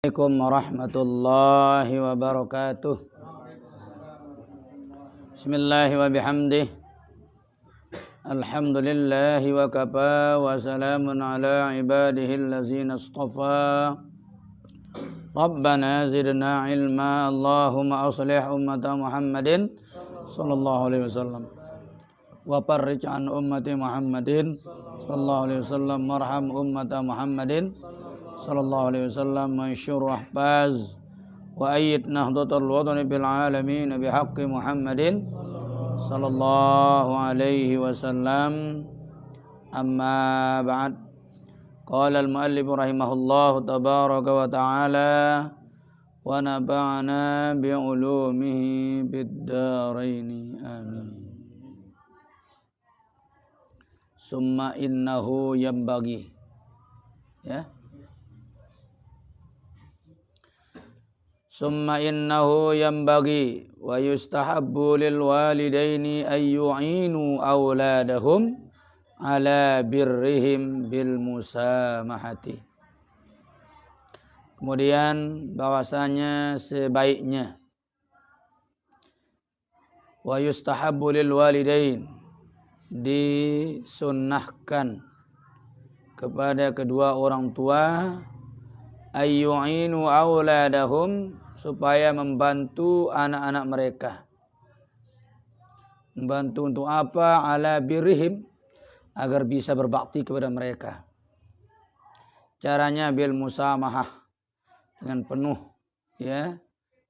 Assalamualaikum warahmatullahi wabarakatuh. Bismillahi wa bihamdih. Alhamdulillahi wa kafa wa salamun ala ibadihi allazina istafa. Rabbana zidna ilma. Allahumma aslih ummata Muhammadin sallallahu alaihi wasallam. Wa farrij an ummati Muhammadin sallallahu alaihi wasallam. Warham ummata Muhammadin sallallahu alaihi wasallam. Mansyur ahbaz wa ayyid nahdatul wadani bil alamin bihaqqi Muhammadin sallallahu alaihi wasallam. Amma ba'd. Qala al-muallif rahimahullahu tabaraka wa ta'ala wa naba'na bi ulumihi bid daraini amin. Summa innahu yambagi, ya. Summa innahu yambagi wa yustahabbu lil walidaini ay yu'inu auladahum ala birrihim bil musamahati. Kemudian bahwasanya sebaiknya wa yustahabbu lil walidain, disunnahkan kepada kedua orang tua, ayyu'inu auladahum, supaya membantu anak-anak mereka. Membantu untuk apa? Ala birrihim, agar bisa berbakti kepada mereka. Caranya bil musamahah, dengan penuh, ya,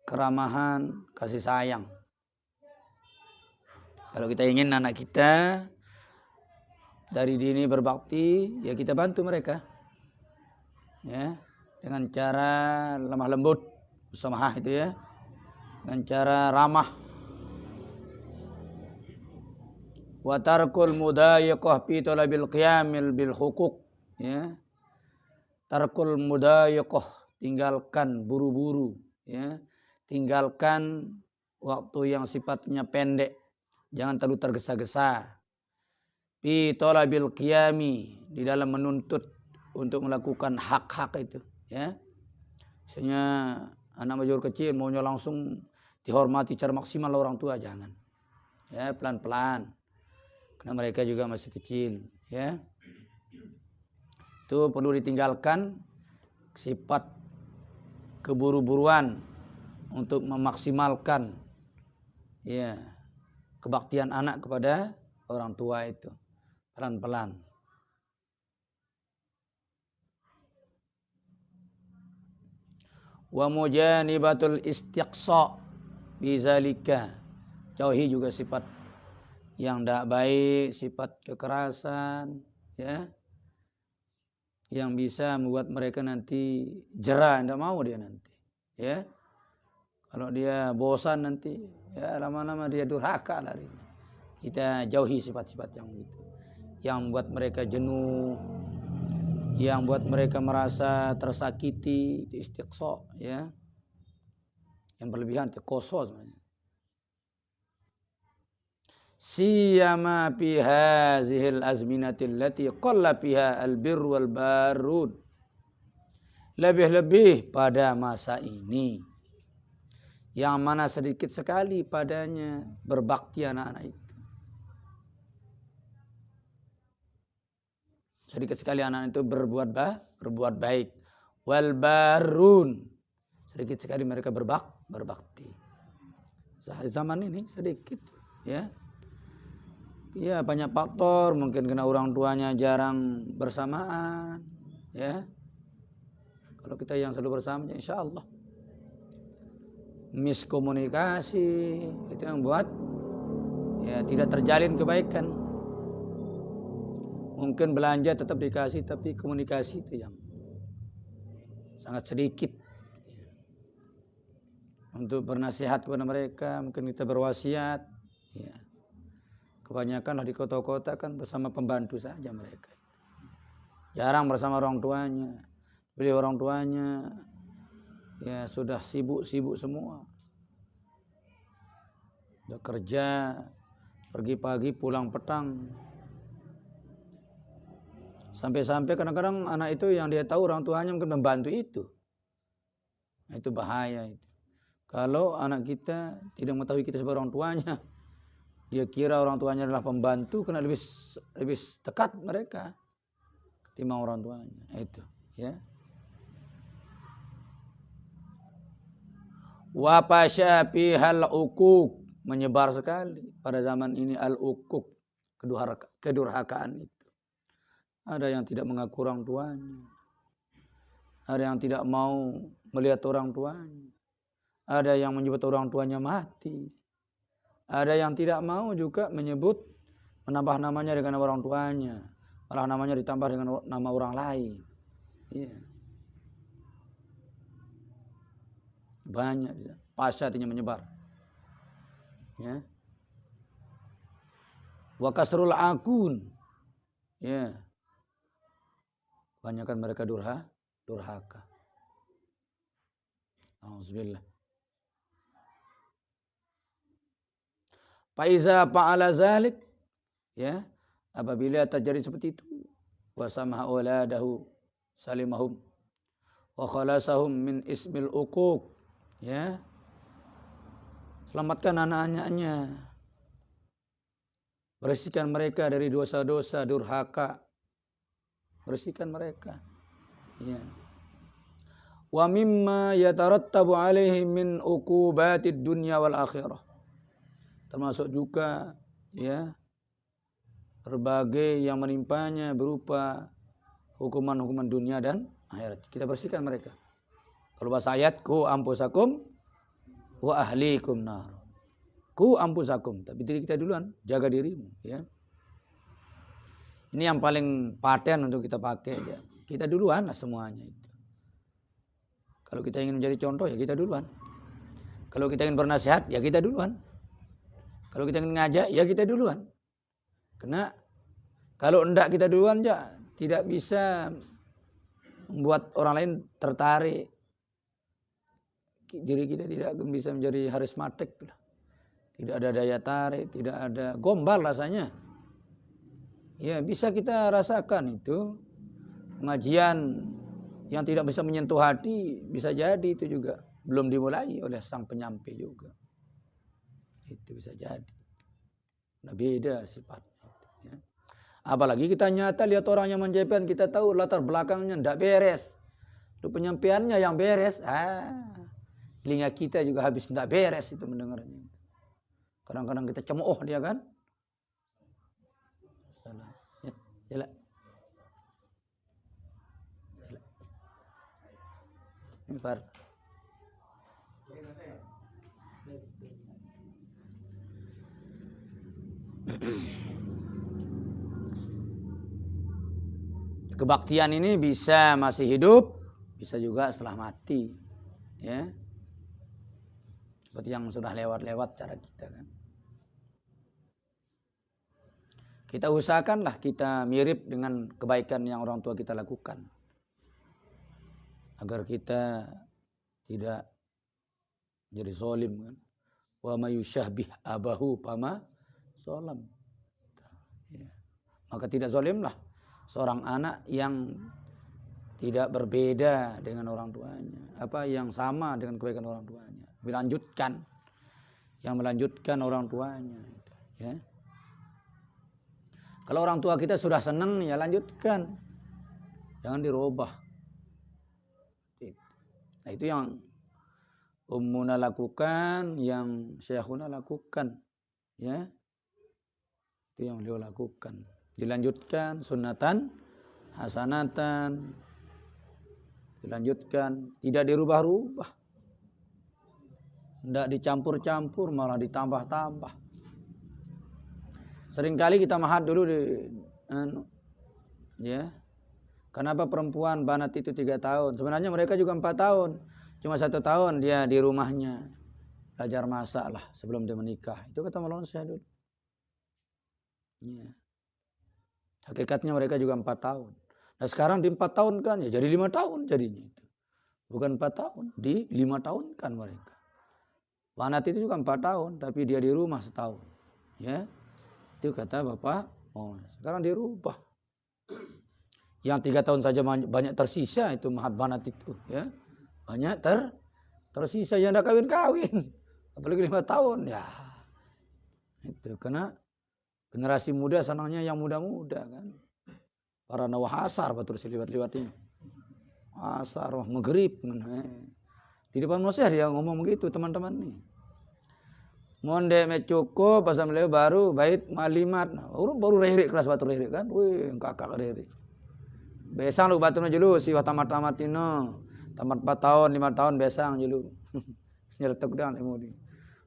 keramahan, kasih sayang. Kalau kita ingin anak kita dari dini berbakti, ya kita bantu mereka, ya, dengan cara lemah lembut, musamahah itu, ya, dengan cara ramah. Wa tarkul mudayiqah fi talabil qiyamil bil huquq, ya. Tarkul mudayiqah, tinggalkan buru-buru, ya. Tinggalkan waktu yang sifatnya pendek. Jangan terlalu tergesa-gesa. Fi talabil qiyami, di dalam menuntut untuk melakukan hak-hak itu, ya. Misalnya anak majur kecil maunya langsung dihormati secara maksimal orang tua, jangan. Ya, pelan-pelan. Karena mereka juga masih kecil, ya. Itu perlu ditinggalkan sifat keburu-buruan untuk memaksimalkan, ya, kebaktian anak kepada orang tua itu. Pelan-pelan. Wa mujanibatul istiqsa bizalika, jauhi juga sifat yang tidak baik, sifat kekerasan, ya, yang bisa membuat mereka nanti jera, tidak mau dia nanti, ya. Kalau dia bosan nanti, ya, lama-lama dia durhaka larinya. Kita jauhi sifat-sifat yang itu, yang membuat mereka jenuh, yang buat mereka merasa tersakiti, istiqsa, ya. Yang berlebihan, koso sebenarnya. Siyama fi hazihil azminatil lati qalla fiha albir wal barud. Lebih-lebih pada masa ini, yang mana sedikit sekali padanya berbakti anak-anak itu. Sedikit sekali anak itu berbuat baik. Wal barun, sedikit sekali mereka berbakti. Zaman ini sedikit, ya. Ya, banyak faktor, mungkin kena orang tuanya jarang bersamaan, ya. Kalau kita yang selalu bersama, insya Allah. Miskomunikasi itu yang buat, ya, tidak terjalin kebaikan. Mungkin belanja tetap dikasih, tapi komunikasi itu yang sangat sedikit. Untuk bernasihat kepada mereka, mungkin kita berwasiat, ya. Kebanyakan di kota-kota kan bersama pembantu saja mereka. Jarang bersama orang tuanya. Beliau orang tuanya, ya, sudah sibuk semua. Sudah kerja, pergi pagi, pulang petang. Sampai-sampai kadang-kadang anak itu yang dia tahu orang tuanya mungkin membantu itu. Nah, itu bahaya itu. Kalau anak kita tidak mengetahui kita sebagai orang tuanya, dia kira orang tuanya adalah pembantu, karena lebih dekat mereka ketimbang orang tuanya. Itu, ya. Wa fasya fihal uquq, menyebar sekali pada zaman ini al-uquq, kedurhakaan itu. Ada yang tidak mengaku orang tuanya. Ada yang tidak mau melihat orang tuanya. Ada yang menyebut orang tuanya mati. Ada yang tidak mau juga menambah namanya dengan nama orang tuanya. Malah namanya ditambah dengan nama orang lain. Iya. Banyak. Fasya artinya menyebar. Ya. Wa kasrul akun. Ya. Kebanyakan mereka durhaka. Auzubillah. Faiza fa'ala zalik, ya, apabila terjadi seperti itu, wa samaha auladahu salimahum wa khalasahum min ismil uquq, ya, selamatkan anak-anaknya, bersihkan mereka dari dosa-dosa durhaka, bersihkan mereka, ya. Wa mimma yatarattabu alaihi min uqubatid dunya wal akhirah, termasuk juga, ya, berbagai yang menimpanya berupa hukuman-hukuman dunia dan akhirat. Kita bersihkan mereka. Kalau bahasa ayat, ku ampusakum wa ahlikum nar. Ku ampusakum, tapi diri kita duluan, jaga dirimu, ya. Ini yang paling paten untuk kita pakai, ya. Kita duluan lah semuanya itu. Kalau kita ingin menjadi contoh, ya kita duluan. Kalau kita ingin bernasihat, ya kita duluan. Kalau kita ingin ngajak, ya kita duluan. Karena kalau enggak kita duluan, ya tidak bisa membuat orang lain tertarik. Diri kita tidak bisa menjadi harismatik. Tidak ada daya tarik, tidak ada gombal rasanya. Ya, bisa kita rasakan itu. Pengajian yang tidak bisa menyentuh hati, bisa jadi itu juga belum dimulai oleh sang penyampai juga. Itu bisa jadi. Nah, beda sifatnya. Ya. Apalagi kita nyata lihat orang yang menyampaikan, kita tahu latar belakangnya tidak beres. Itu penyampaiannya yang beres. Telinga kita juga habis tidak beres itu mendengarnya. Kadang-kadang kita cemooh dia kan. Salah. Ya, jalan. Ini Far. Kebaktian ini bisa masih hidup, bisa juga setelah mati, ya. Seperti yang sudah lewat-lewat cara kita kan. Kita usahakanlah kita mirip dengan kebaikan yang orang tua kita lakukan, agar kita tidak jadi zalim kan. Wa may yusyabih abahu fama zalam. Ya. Maka tidak zalimlah seorang anak yang tidak berbeda dengan orang tuanya, yang sama dengan kebaikan orang tuanya, melanjutkan orang tuanya, ya. Kalau orang tua kita sudah senang, ya lanjutkan, jangan dirubah. Nah, itu yang ummuna lakukan, yang syekhuna lakukan, ya. Itu yang beliau lakukan. Dilanjutkan sunnatan hasanatan, dilanjutkan, tidak dirubah-rubah, tidak dicampur-campur, malah ditambah-tambah. Seringkali kita mahat dulu ya, kenapa perempuan banat itu 3 tahun? Sebenarnya mereka juga 4 tahun, cuma 1 tahun dia di rumahnya belajar masak lah sebelum dia menikah. Itu kata Maulana saya dulu. Ya. Hakikatnya mereka juga 4 tahun. Nah sekarang di 4 tahun kan, ya jadi 5 tahun jadinya itu. Bukan 4 tahun, di 5 tahun kan mereka. Banat itu juga 4 tahun, tapi dia di rumah setahun. Ya, itu kata Bapak. Oh, sekarang dirubah. Yang 3 tahun saja banyak tersisa itu mahat banat itu. Ya, banyak Terus sisa yang dah kawin-kawin. Apalagi 5 tahun. Ya. Itu karena generasi muda senangnya yang muda-muda kan. Para nawah asar betul liwat-liwat ini. Asar wah maghrib. Di depan Moses dia ngomong begitu teman-teman nih. Monde me cukup pasal beliau baru bait malimat. Baru rehirik kelas batu rehirik kan. Wih kakak rehirik. Besang lu batu julu si tamat-tamat tino. Tamat 4 tahun, 5 tahun besang julu. Nyeletuk dah emudi.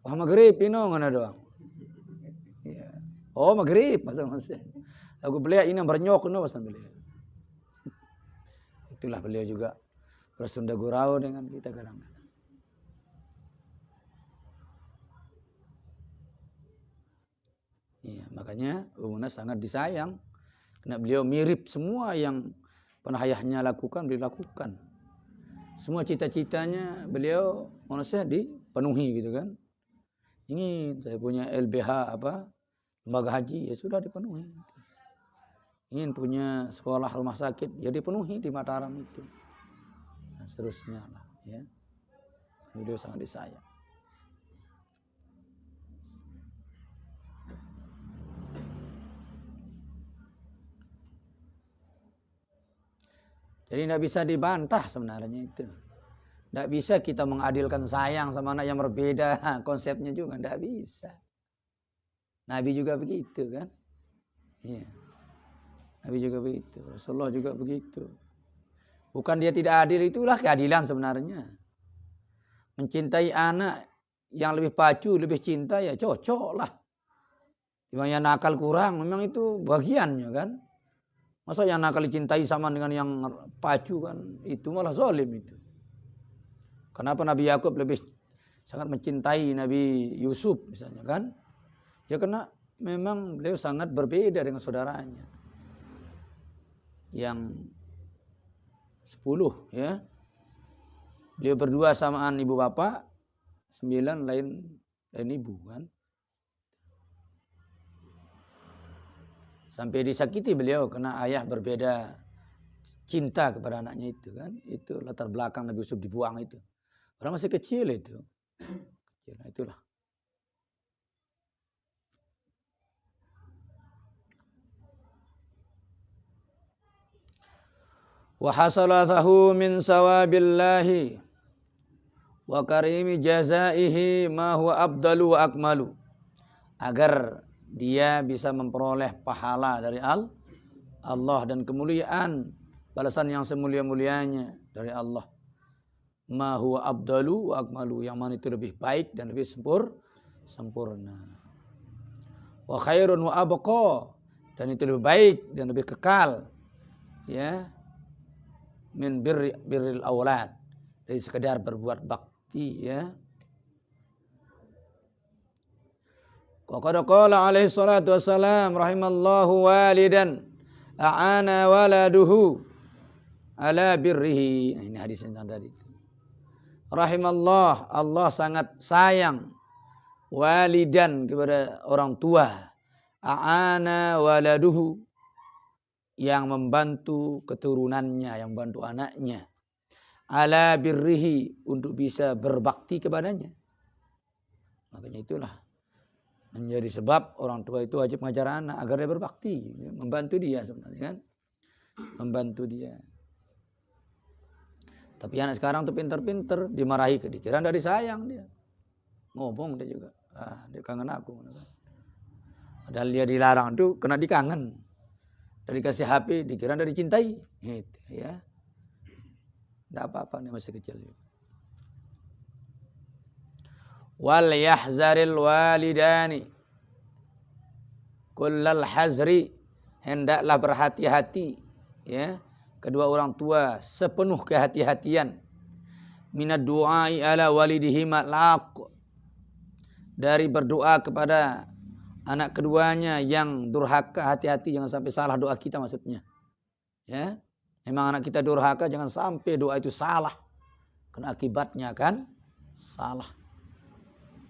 Wah maghrib pino ngana doang. Ya. Oh maghrib pasal Moses. Lagu beliau ini bernyok no pasal beliau. Itulah beliau juga bersunda gurau dengan kita kadang-kadang. Ya, makanya Umuna sangat disayang. Karena beliau mirip semua yang pernah ayahnya lakukan, beliau lakukan. Semua cita-citanya beliau manusia dipenuhi gitu kan. Ini saya punya LBH lembaga haji ya sudah dipenuhi. Ingin punya sekolah rumah sakit ya dipenuhi di Mataram itu. Dan seterusnya lah ya. Beliau sangat disayang. Jadi tidak bisa dibantah sebenarnya itu. Tidak bisa kita mengadilkan sayang sama anak yang berbeda. Konsepnya juga tidak bisa. Nabi juga begitu kan. Iya. Nabi juga begitu. Rasulullah juga begitu. Bukan dia tidak adil, itulah keadilan sebenarnya. Mencintai anak yang lebih pacu, lebih cinta ya cocok lah. Yang nakal kurang memang itu bagiannya kan. Masa yang nakal dicintai sama dengan yang pacu kan, itu malah zalim itu. Kenapa Nabi Yakub lebih sangat mencintai Nabi Yusuf misalnya kan? Ya karena memang beliau sangat berbeda dengan saudaranya. Yang 10 ya. Beliau berdua samaan ibu bapak, 9 lain ibu kan. Sampai disakiti beliau karena ayah berbeda cinta kepada anaknya itu kan. Itu latar belakang Nabi Yusuf dibuang itu. Orang masih kecil itu. Nah, itulah. Wa hasalathu min sawabillahi wa karimi jazaihi ma huwa abdalu wa akmalu. Agar dia bisa memperoleh pahala dari Allah dan kemuliaan, balasan yang semulia-mulianya dari Allah. Ma huwa abdalu wa akmalu, yang mana itu lebih baik dan lebih sempurna. Wa khairun wa abqa, dan itu lebih baik dan lebih kekal. Ya. Min birril aulad, dari sekedar berbuat bakti ya. Qad qala alaihi salatu wassalam rahimallahu walidan a'ana waladuhu ala birrihi. Ini hadis yang tadi. Rahimallah, Allah sangat sayang walidan kepada orang tua. A'ana waladuhu, yang membantu keturunannya, yang membantu anaknya. Ala birrihi, untuk bisa berbakti kepadanya. Makanya itulah menjadi sebab orang tua itu wajib mengajar anak agar dia berbakti, membantu dia sebenarnya kan, membantu dia. Tapi anak sekarang tuh pinter-pinter, dimarahi dikira dari sayang dia, ngomong dia juga, dia kangen aku. Padahal dia dilarang tuh kena dikangen, dari kasih HP dikira dari cintai, gitu ya. Tidak apa-apa nih masih kecil juga. Wal yahzaril walidani kullal hazri, hendaklah berhati-hati ya kedua orang tua sepenuh kehati-hatian. Minad du'ai ala walidihi matlaq, dari berdoa kepada anak keduanya yang durhaka. Hati-hati jangan sampai salah doa kita maksudnya ya. Memang anak kita durhaka, jangan sampai doa itu salah, karena akibatnya kan salah.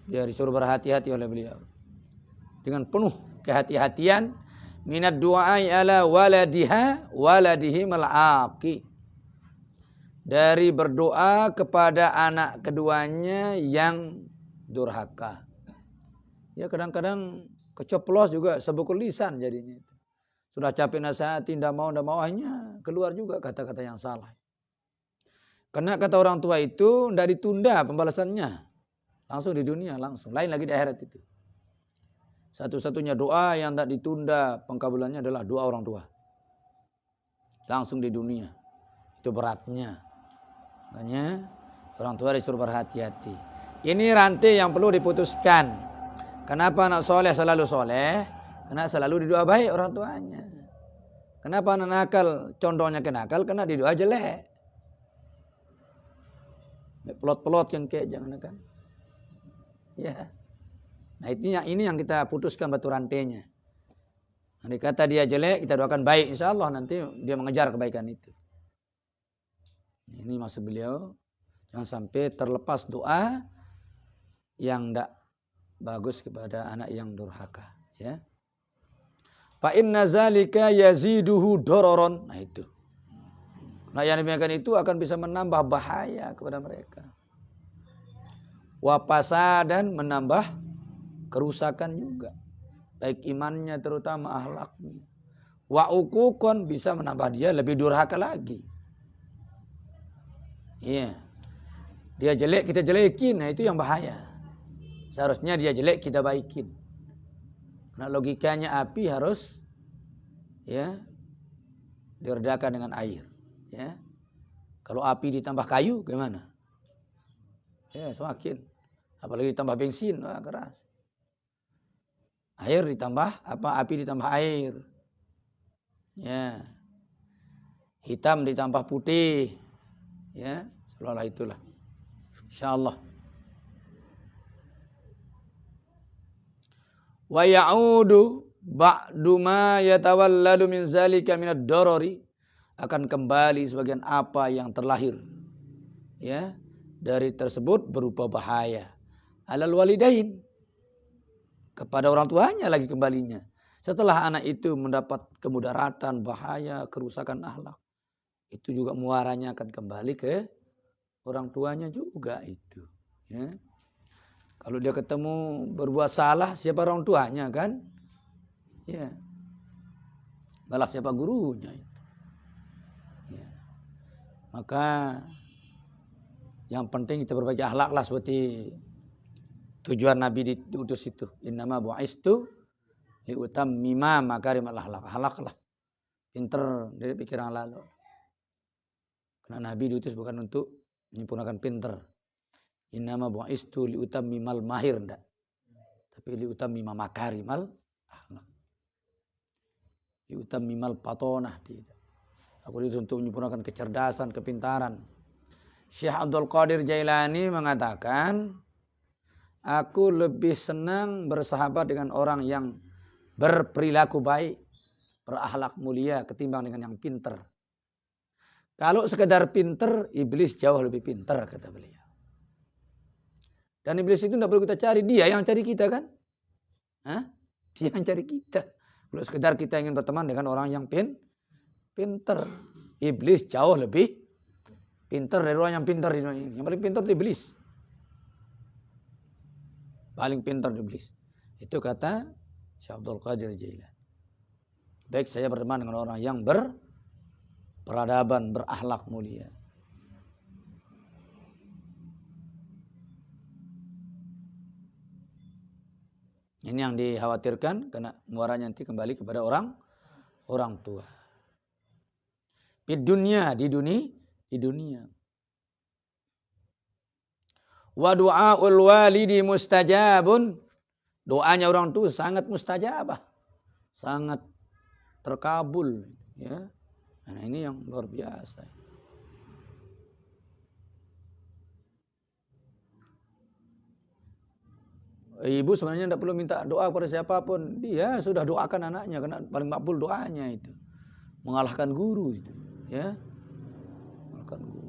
Dia disuruh berhati-hati oleh beliau dengan penuh kehati-hatian. Minad du'ai ala waladihi mal'aqi, dari berdoa kepada anak keduanya yang durhaka. Ya kadang-kadang kecoplos juga sebekul lisan jadinya. Sudah capek nasihatin, tidak mau hanya keluar juga kata-kata yang salah. Karena kata orang tua itu tidak ditunda pembalasannya. Langsung di dunia, langsung. Lain lagi di akhirat itu. Satu-satunya doa yang tidak ditunda pengkabulannya adalah doa orang tua. Langsung di dunia. Itu beratnya. Makanya orang tua disuruh berhati-hati. Ini rantai yang perlu diputuskan. Kenapa anak soleh selalu soleh? Karena selalu didoa baik orang tuanya. Kenapa anak nakal condongnya ke nakal? Karena didoa jelek. Pelot-pelot kan kayak jangan kan. Ya. Nah ini yang kita putuskan batu rantainya. Nanti kata dia jelek, kita doakan baik. Insya Allah nanti dia mengejar kebaikan itu. Ini maksud beliau. Jangan sampai terlepas doa yang tidak bagus kepada anak yang durhaka. Ya. Fa inna zalika yaziduhu dororon. Nah itu. Nah yang demikian itu akan bisa menambah bahaya kepada mereka. Wapasa dan menambah kerusakan juga. Baik imannya terutama akhlaknya. Wa ukukon bisa menambah dia lebih durhaka lagi. Iya. Dia jelek kita jelekin. Nah itu yang bahaya. Seharusnya dia jelek kita baikin. Karena logikanya api harus ya diredakan dengan air. Ya. Kalau api ditambah kayu gimana? Ya semakin. Apalagi ditambah bensin, wah keras. Air ditambah api ditambah air. Ya. Hitam ditambah putih. Ya, seolah itulah. Insyaallah. Wa ya'udu ba'du ma yatawalladu min zalika minad darari, akan kembali sebagian apa yang terlahir ya dari tersebut berupa bahaya alal walidain, kepada orang tuanya lagi kembalinya setelah anak itu mendapat kemudaratan, bahaya, kerusakan akhlak, itu juga muaranya akan kembali ke orang tuanya juga itu ya. Kalau dia ketemu berbuat salah, siapa orang tuanya kan? Ya. Malah siapa gurunya itu. Ya. Maka yang penting kita berbaiki akhlak lah seperti tujuan Nabi diutus itu. Innama bu'istu liutammima makarimal akhlak. Akhlak lah. Pinter dari pikiran lalu. Karena Nabi diutus bukan untuk menyempurnakan pinter. Innama bu'istu liutammimal mahir enggak. Tapi liutammima makarimal akhlak. Liutammimal patonah tidak. Aku itu untuk menyempurnakan kecerdasan, kepintaran. Syekh Abdul Qadir Jailani mengatakan, aku lebih senang bersahabat dengan orang yang berperilaku baik, berakhlak mulia ketimbang dengan yang pinter. Kalau sekedar pinter, iblis jauh lebih pinter, kata beliau. Dan iblis itu tidak perlu kita cari, dia yang cari kita kan? Hah? Dia yang cari kita. Kalau sekedar kita ingin berteman dengan orang yang pinter, iblis jauh lebih pinter dari orang yang pinter di dunia ini. Yang paling pinter itu iblis. Paling pinter iblis. Itu kata Syekh Abdul Qadir Jailani. Baik saya berteman dengan orang yang berperadaban, berakhlak mulia. Ini yang dikhawatirkan karena muaranya nanti kembali kepada orang tua. Di dunia. Wa du'aul walidi mustajabun. Doanya orang tua sangat mustajabah. Sangat terkabul. Ya. Nah ini yang luar biasa. Ibu sebenarnya tidak perlu minta doa kepada siapapun. Dia sudah doakan anaknya karena paling makbul doanya itu. Mengalahkan guru itu, ya. Mengalahkan guru.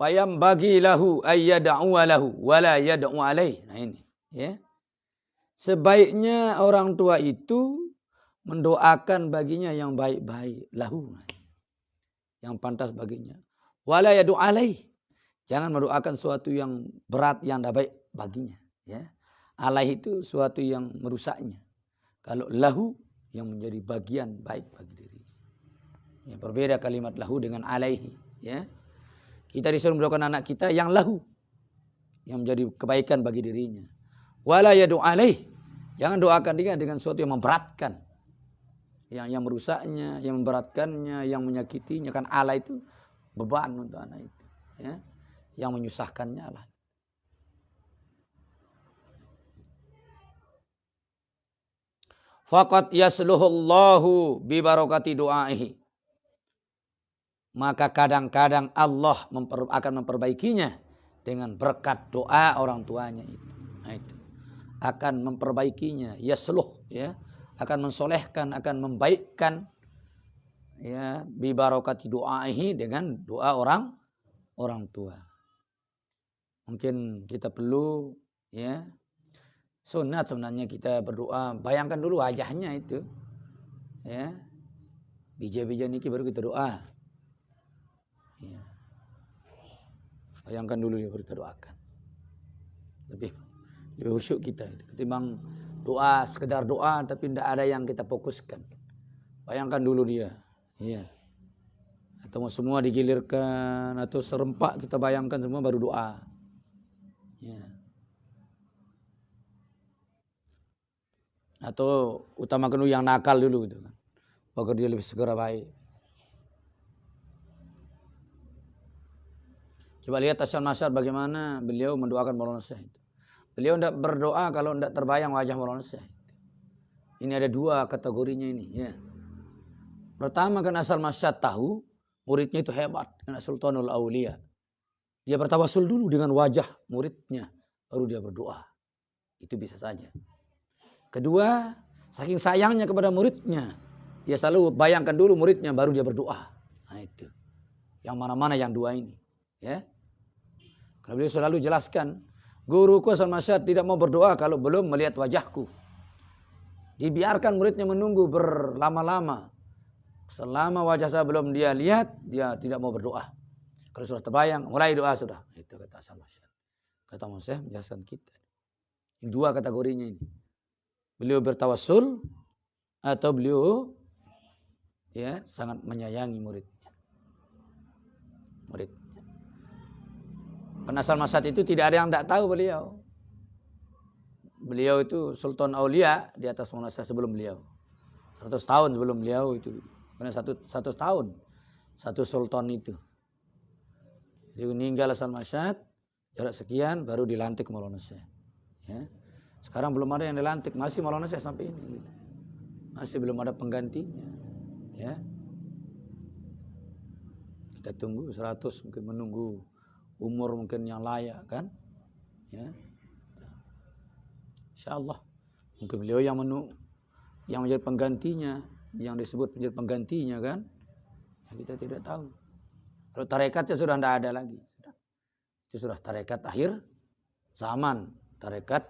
Payam bagi lahu ayyad'u lahu wala yad'u alaih. Nah ini, ya. Sebaiknya orang tua itu mendoakan baginya yang baik-baik. Lahu. Yang pantas baginya. Wala yadu alaih. Jangan mendoakan suatu yang berat, yang tidak baik baginya. Ya. Alaih itu suatu yang merusaknya. Kalau lahu yang menjadi bagian baik bagi diri. Ya, berbeda kalimat lahu dengan alaihi. Ya. Kita disuruh mendoakan anak kita yang lahu. Yang menjadi kebaikan bagi dirinya. Wala yadu alaih. Jangan doakan dia dengan sesuatu yang memberatkan. Yang merusaknya, yang memberatkannya, yang menyakitinya. Kan Allah itu beban untuk anak itu. Ya. Yang menyusahkannya Allah. Faqad yasluhullahu bi barakati du'aihi. Maka kadang-kadang Allah akan memperbaikinya dengan berkat doa orang tuanya itu. Nah itu. Akan memperbaikinya, yasluh, ya. Akan mensolehkan, akan membaikkan, ya, bi barakati du'aihi, dengan doa orang tua. Mungkin kita perlu, ya, sunat sebenarnya kita berdoa. Bayangkan dulu wajahnya itu, ya, bija-bija niki baru kita doa. Ya. Bayangkan dulu ya baru kita doakan. Lebih khusyuk kita ketimbang doa sekedar doa tapi tidak ada yang kita fokuskan. Bayangkan dulu dia, ya. Atau semua digilirkan atau serempak kita bayangkan semua baru doa. Ya. Atau utamakan dulu yang nakal dulu gitu kan. Agar dia lebih segera baik. Coba lihat Hasan Masyar bagaimana beliau mendoakan Maulana Syekh. Beliau tidak berdoa kalau tidak terbayang wajah Maulana Syekh. Ini ada dua kategorinya ini. Ya. Pertama kan Hasan Masyar tahu muridnya itu hebat. Karena Sultanul Aulia. Dia bertawasul dulu dengan wajah muridnya. Baru dia berdoa. Itu bisa saja. Kedua, saking sayangnya kepada muridnya. Dia selalu bayangkan dulu muridnya baru dia berdoa. Nah itu. Yang mana-mana yang dua ini. Ya. Kalau beliau selalu jelaskan, guruku Hasan Masyar tidak mau berdoa kalau belum melihat wajahku. Dibiarkan muridnya menunggu berlama-lama. Selama wajah saya belum dia lihat, dia tidak mau berdoa. Kalau sudah terbayang, mulai doa sudah. Itu kata Hasan Masyar. Kata Masyar menjelaskan kita. Dua kategorinya ini. Beliau bertawassul atau beliau, ya, sangat menyayangi muridnya. Karena Hasan Masyar itu tidak ada yang tidak tahu beliau. Beliau itu Sultan Aulia di atas Maulana Syekh sebelum beliau. 100 tahun sebelum beliau itu. Karena 100 tahun. Satu sultan itu. Dia meninggal Hasan Masyar. Jarak sekian baru dilantik Maulana Syekh. Ya. Sekarang belum ada yang dilantik. Masih Maulana Syekh sampai ini. Masih belum ada penggantinya. Ya. Kita tunggu 100, mungkin menunggu umur mungkin yang layak kan. Ya. InsyaAllah. Mungkin beliau yang menjadi penggantinya. Yang disebut menjadi penggantinya kan. Ya, kita tidak tahu. Kalau tarekatnya sudah tidak ada lagi. Itu sudah tarekat akhir zaman. Tarekat.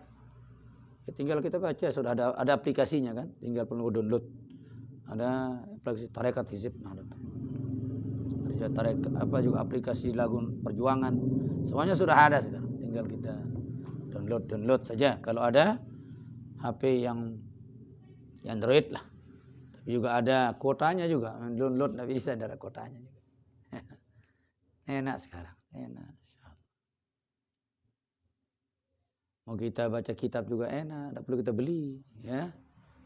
Ya, tinggal kita baca. Sudah ada aplikasinya kan. Tinggal perlu download. Ada aplikasi tarekat hizib. Ada tarekat, juga aplikasi lagu perjuangan. Semuanya sudah ada sekarang. Tinggal kita download saja. Kalau ada HP yang Android lah. Tapi juga ada kuotanya juga. Download tidak bisa ada kuotanya juga. Enak sekarang. Enak. Mau kita baca kitab juga enak. Tidak perlu kita beli. Ya.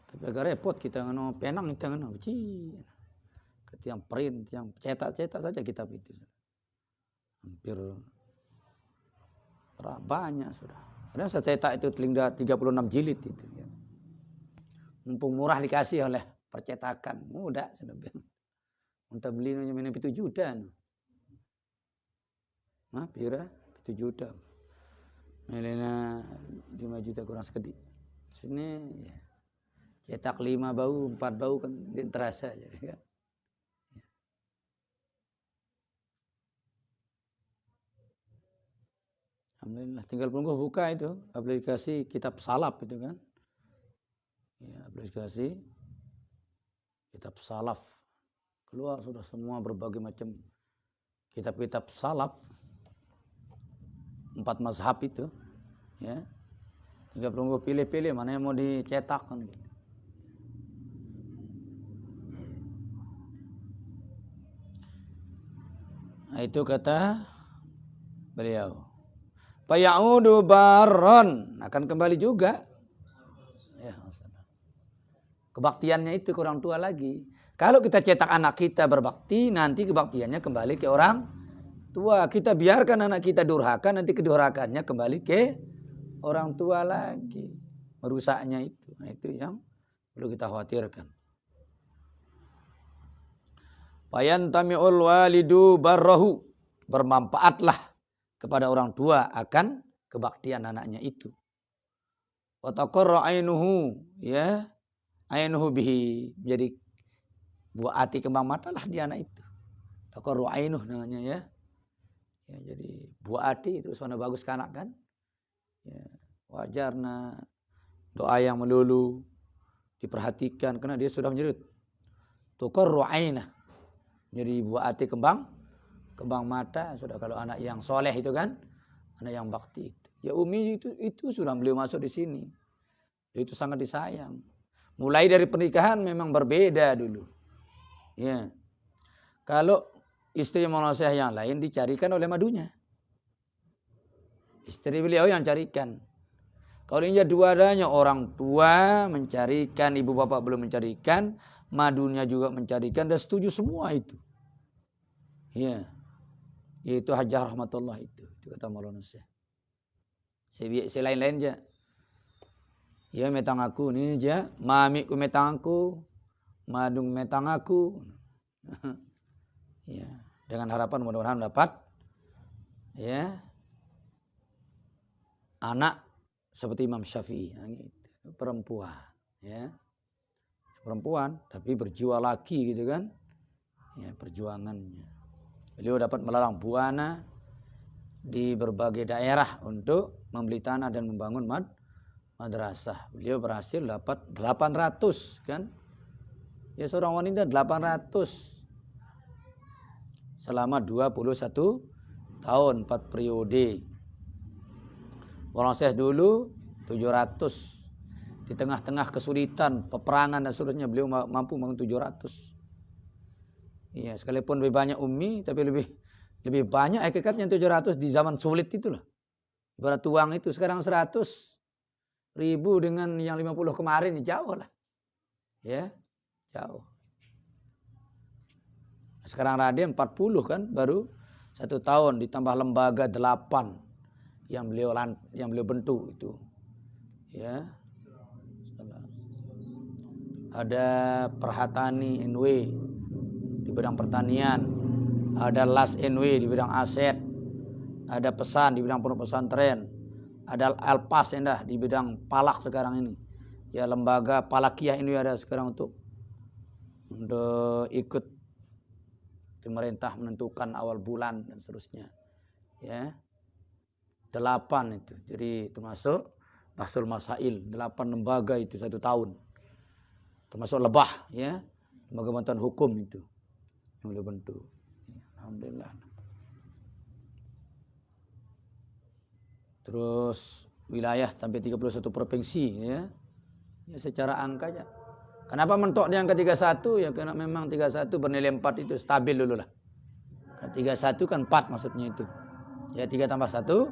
Tapi agak repot kita ngono penang kita ngono. Yang print, yang cetak saja kitab itu. Hampir banyak sudah. Karena saya cetak itu 36 jilid itu. Ya. Mumpung murah dikasih oleh percetakan. Mudah sudah. Untuk beli namanya 7 juta. Nah, pira 7 juta. Melena 5 juta kurang sekedik. Sini ya. Cetak 5 bau, 4 bau kan terasa jadi kan. Alhamdulillah, tinggal tunggu buka itu aplikasi kitab salaf itu kan. Ya, aplikasi kitab salaf. Keluar sudah semua berbagai macam kitab-kitab salaf. 4 mazhab itu. Ya. Tinggal tunggu pilih-pilih mana yang mau dicetak kan gitu. Nah, itu kata beliau. Fayaudu barron, akan kembali juga. Ya, kebaktiannya itu ke orang tua lagi. Kalau kita cetak anak kita berbakti, nanti kebaktiannya kembali ke orang tua. Kita biarkan anak kita durhaka, nanti kedurhakaannya kembali ke orang tua lagi. Merusaknya itu. Nah, itu yang perlu kita khawatirkan. Fayantami'ul walidu barrahu. Bermanfaatlah kepada orang tua akan kebaktian anaknya itu. Wa taqarra ainuhu, ya. Ainuhu bihi. Jadi buah hati kembang mata lah di anak itu. Taqarra ainuh namanya ya. Ya, jadi buah hati itu suara bagus ke anak kan. Ya, wajar nah doa yang melulu diperhatikan karena dia sudah menjadi taqarra ainah. Jadi buah hati kembang mata sudah kalau anak yang soleh itu kan, anak yang bakti itu. Ya Umi itu sudah beliau masuk di sini. Itu sangat disayang. Mulai dari pernikahan memang berbeda dulu. Ya. Kalau istri manusia yang lain dicarikan oleh madunya. Istri beliau yang carikan. Kalau ini dua-duanya orang tua mencarikan, ibu bapak belum mencarikan, madunya juga mencarikan dan setuju semua itu. Ya. Yaitu Hajjah Rahmatullah itu kata Maulana Syekh. Selain-lain aja. Ya metang aku ni aja, mami ku metang aku, madung metang aku. Ya, dengan harapan mudah-mudahan dapat ya anak seperti Imam Syafi'i, gitu. Perempuan, ya. Perempuan tapi berjiwa laki gitu kan. Ya, perjuangannya. Beliau dapat melarang buana di berbagai daerah untuk membeli tanah dan membangun madrasah. Beliau berhasil dapat 800 kan. Ya seorang wanita 800 selama 21 tahun 4 periode. Orang Syekh dulu 700. Di tengah-tengah kesulitan, peperangan dan seterusnya beliau mampu membangun 700. Iya, sekalipun lebih banyak ummi, tapi lebih banyak hakikatnya 700 di zaman sulit itu loh. Ibarat uang itu sekarang 100.000 dengan yang 50 kemarin jauh lah. Ya, jauh. Sekarang Raden 40 kan baru 1 tahun ditambah lembaga 8 yang beliau bentuk itu. Ya. Ada Perhatani NW di bidang pertanian, ada Las NW di bidang aset, ada Pesan di bidang pondok pesantren, ada Alpas Endah di bidang palak sekarang ini. Ya lembaga Palakiyah ini ada sekarang untuk ikut pemerintah menentukan awal bulan dan seterusnya. Ya. 8 itu. Jadi termasuk Bahsul Masail, 8 lembaga itu 1 tahun. Termasuk lebah ya. Lembaga bantuan hukum itu yang beliau bentuk. Alhamdulillah. Terus wilayah sampai 31 provinsi ya. Ya secara angkanya. Kenapa mentok di angka 31? Ya karena memang 31 bernilai 4 itu stabil dulu lah. 31 kan 4 maksudnya itu. Ya 3 tambah 1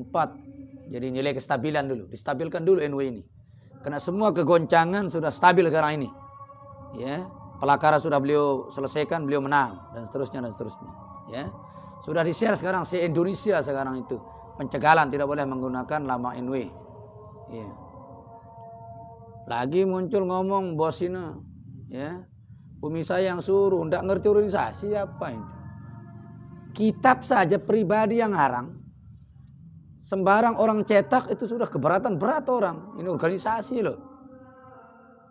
4. Jadi nilai kestabilan dulu. Distabilkan dulu NW ini. Karena semua kegoncangan sudah stabil sekarang ini. Ya, pelakara sudah beliau selesaikan, beliau menang dan seterusnya. Ya. Sudah di-share sekarang se-Indonesia sekarang itu. Pencegahan tidak boleh menggunakan lama NW. Ya. Lagi muncul ngomong bos ini, ya. Umi saya yang suruh, enggak ngerti organisasi apa itu. Kitab saja pribadi yang ngarang. Sembarang orang cetak itu sudah keberatan berat orang. Ini organisasi loh.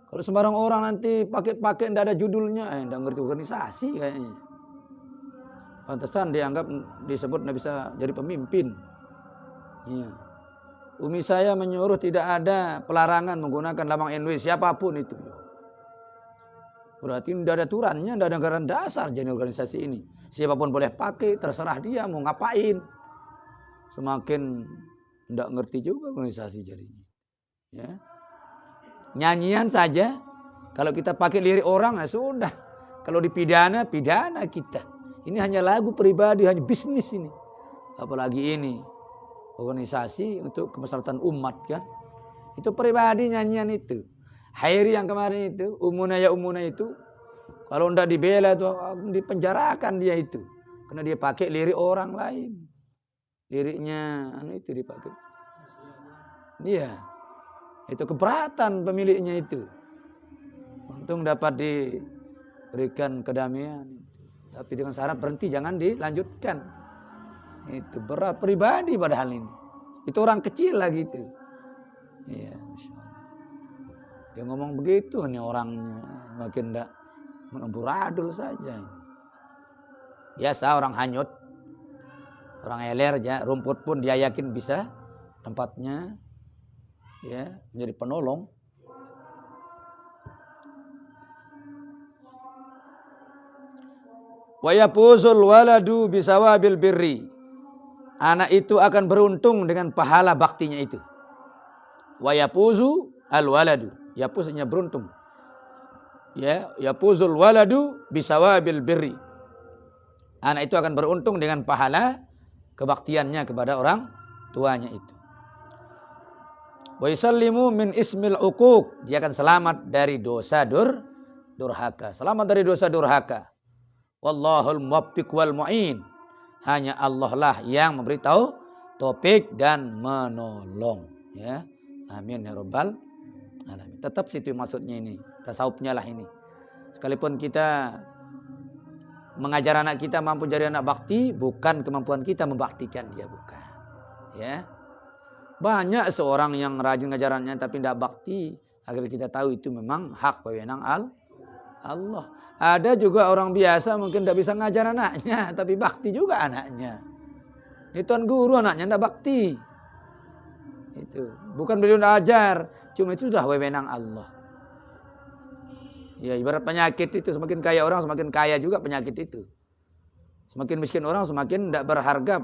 Kalau sembarang orang nanti pakai enggak ada judulnya, enggak ngerti organisasi kayaknya. Pantesan dianggap disebut enggak bisa jadi pemimpin. Iya. Umi saya menyuruh tidak ada pelarangan menggunakan lambang NW siapapun itu. Berarti tidak ada aturannya, tidak ada anggaran dasar jadi organisasi ini. Siapapun boleh pakai, terserah dia mau ngapain. Semakin tidak ngerti juga organisasi jadinya. Ya. Nyanyian saja, kalau kita pakai lirik orang, ya sudah. Kalau dipidana, pidana kita. Ini hanya lagu pribadi, hanya bisnis ini. Apalagi ini, organisasi untuk kemaslahatan umat kan. Itu pribadi nyanyian itu. Hairi yang kemarin itu, umuna itu. Kalau tidak dibela itu dipenjarakan dia itu. Karena dia pakai lirik orang lain. Liriknya itu dipakai. Iya. Itu keberatan pemiliknya itu. Untung dapat diberikan kedamaian. Tapi dengan syarat berhenti, jangan dilanjutkan. Itu berat pribadi padahal ini. Itu orang kecil lagi itu. Iya, Masya Allah. Dia ngomong begitu, nih orangnya makin tidak menamburadul saja. Biasa orang hanyut, orang eler aja, rumput pun dia yakin bisa tempatnya ya menjadi penolong. Wa yafuzul waladu bisawabil birri. Anak itu akan beruntung dengan pahala baktinya itu. Wa yafuzu al waladu. Yafuznya beruntung. Ya, yafuzul waladu bisawabil birri. Anak itu akan beruntung dengan pahala kebaktiannya kepada orang tuanya itu. Wa yusallimu min ismil uquq. Dia akan selamat dari dosa durhaka. Selamat dari dosa durhaka. Wallahul muwaffiq wal mu'in. Hanya Allah lah yang memberitahu topik dan menolong. Ya. Amin ya rabbal alamin. Tetap situ maksudnya ini. Tasawufnya lah ini. Sekalipun kita mengajar anak kita mampu jadi anak bakti, bukan kemampuan kita membaktikan dia, bukan. Ya. Banyak seorang yang rajin ngajarannya tapi tidak bakti. Agar kita tahu itu memang hak wewenang Allah. Ada juga orang biasa mungkin tidak bisa ngajar anaknya, tapi bakti juga anaknya. Itu tuan guru anaknya tidak bakti. Itu bukan beliau tidak ajar, cuma itu sudah wewenang Allah. Ya ibarat penyakit itu, semakin kaya orang semakin kaya juga penyakit itu. Semakin miskin orang semakin tidak berharga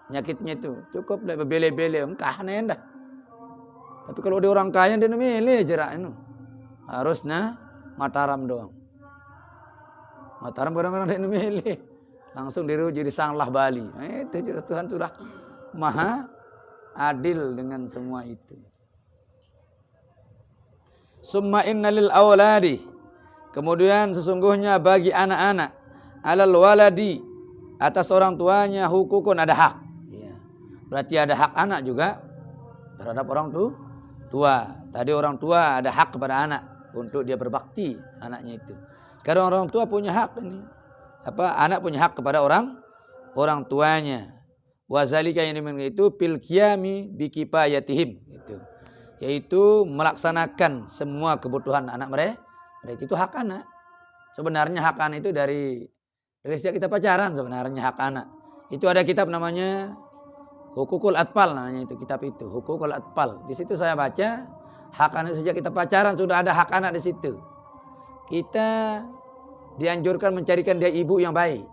penyakitnya itu. Cukup berbele-bele, entah dah. Tapi kalau dia orang kaya dia milih jerak itu. Harusnya Mataram doang. Mataram kadang-kadang dia milih. Langsung dirujuk di Sanglah Bali. Itu Tuhan sudah maha adil dengan semua itu. Summa inna lil awladi. Kemudian sesungguhnya bagi anak-anak. Alal waladi. Atas orang tuanya hukukun ada hak. Ya. Berarti ada hak anak juga terhadap orang tua. Tadi orang tua ada hak kepada anak. Untuk dia berbakti anaknya itu. Sekarang orang tua punya hak ini. Anak punya hak kepada orang tuanya. Wazalika yang dimana itu fil qiyami bi kifayatihim itu. Yaitu melaksanakan semua kebutuhan anak mereka. Itu hak anak. Sebenarnya hak anak itu dari sejak kita pacaran sebenarnya hak anak. Itu ada kitab namanya Hukukul Atfal namanya itu kitab itu. Hukukul Atfal. Di situ saya baca hak anak sejak kita pacaran sudah ada hak anak di situ. Kita dianjurkan mencarikan dia ibu yang baik.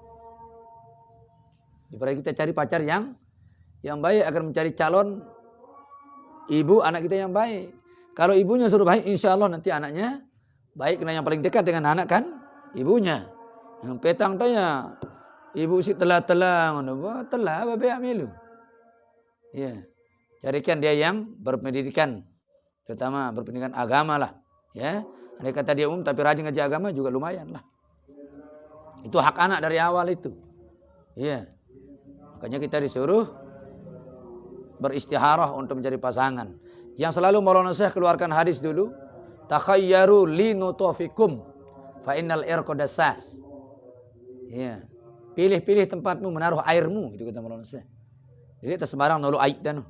Daripada kita cari pacar yang baik agar mencari calon ibu anak kita yang baik. Kalau ibunya suruh baik, insya Allah nanti anaknya baik. Karena yang paling dekat dengan anak kan ibunya. Yang petang tanya ibu si telah babe amilu. Ya, carikan dia yang berpendidikan. Terutama berpendidikan agama lah. Ya, andai kata dia tapi rajin ngaji agama juga lumayan lah. Itu hak anak dari awal itu. Iya. Makanya kita disuruh beristiharah untuk mencari pasangan. Yang selalu Maulana Syekh keluarkan hadis dulu. Takhayyaru linutofikum fa innal irqa dassas. Iya. Pilih-pilih tempatmu menaruh airmu, itu kata Maulana Syekh. Jadi tak sembarang nolu aid dan.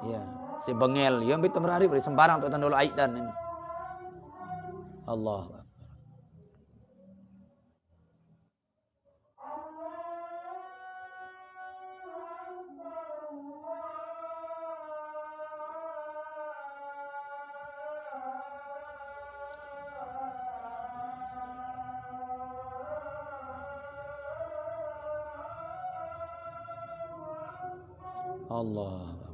Iya. Si bengel yang kita merari beri sembarang untuk tandul aidan ini. Allah. Allah.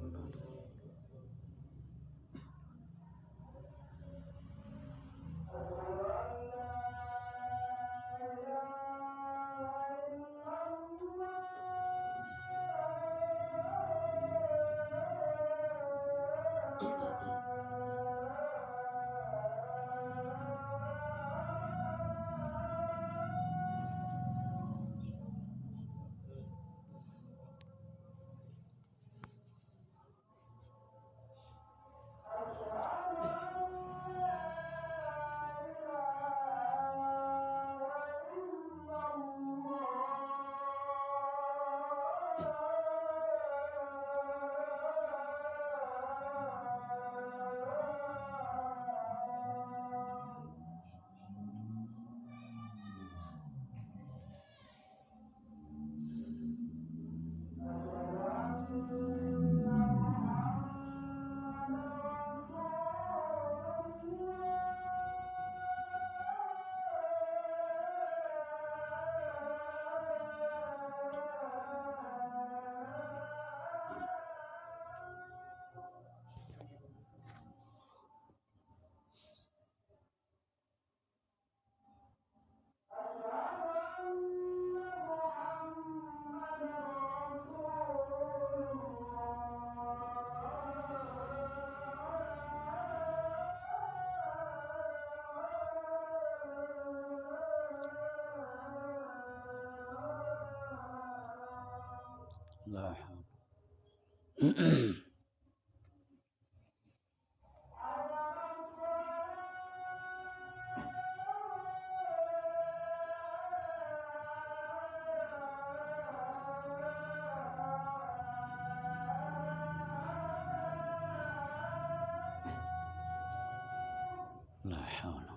La haula.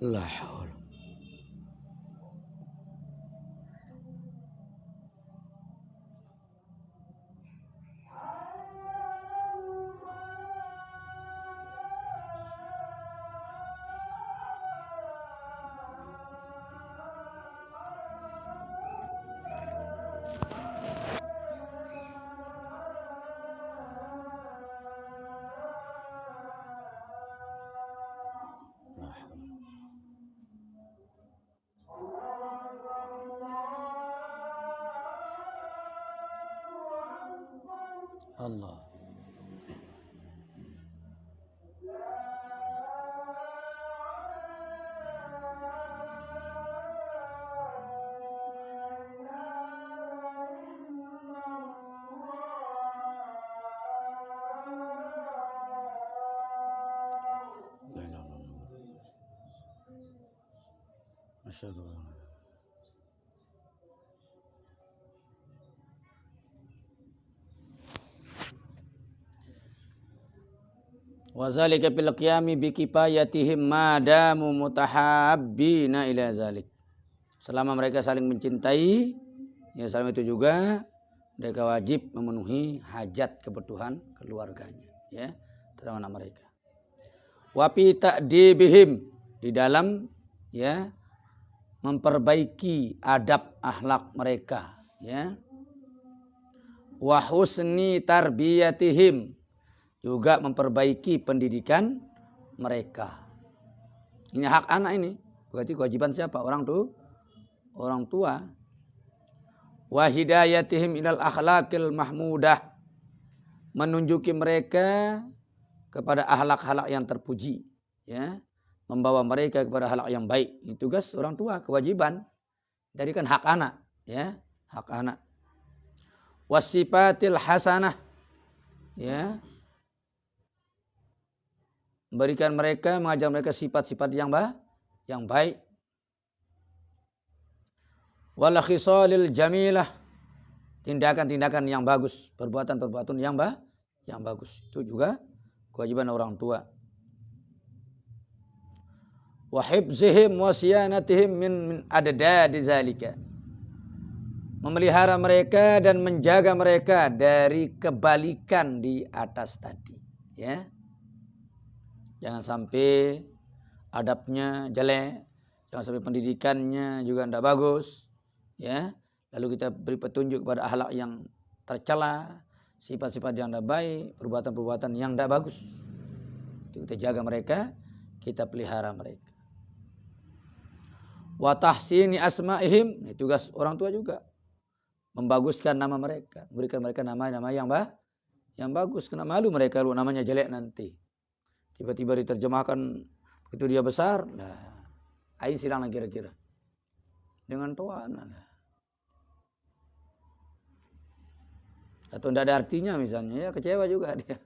La haula. Allah. Asyhadu an la wa zalika bil qiyami bi kifayatihim madamu mutahabbina ila zalik. Selama mereka saling mencintai, ya selama itu juga mereka wajib memenuhi hajat kebutuhan keluarganya, ya, terhadap mereka. Wa fi ta'dibihim, di dalam ya memperbaiki adab akhlak mereka, ya. Wa husni tarbiyatihim, juga memperbaiki pendidikan mereka. Ini hak anak ini. Berarti kewajiban siapa? Orang tua. Wa hidayatihim ilal akhlaqil mahmudah, menunjuki mereka kepada akhlak-akhlak yang terpuji, ya. membawa mereka kepada hal yang baik. Ini tugas orang tua, kewajiban. Jadi kan hak anak, ya, hak anak. Wasifatil hasanah, ya, memberikan mereka, mengajar mereka sifat-sifat yang baik. Wal khisalil jamilah, tindakan-tindakan yang bagus, perbuatan-perbuatan yang bagus. Itu juga kewajiban orang tua. Wa hifzihim wa siyanatihim min adadadi zalika, memelihara mereka dan menjaga mereka dari kebalikan di atas tadi, ya. Jangan sampai adabnya jelek, jangan sampai pendidikannya juga tidak bagus, ya. Lalu kita beri petunjuk kepada akhlak yang tercela, sifat-sifat yang tidak baik, perbuatan-perbuatan yang tidak bagus. Kita jaga mereka, kita pelihara mereka. Wa tahsini asma'ihim, tugas orang tua juga. Membaguskan nama mereka, memberikan mereka nama-nama yang bagus. Kena malu mereka kalau namanya jelek nanti. Tiba-tiba diterjemahkan begitu dia besar, nah, ain silang kira-kira. Dengan tuan. Atau tidak ada artinya misalnya, ya kecewa juga dia.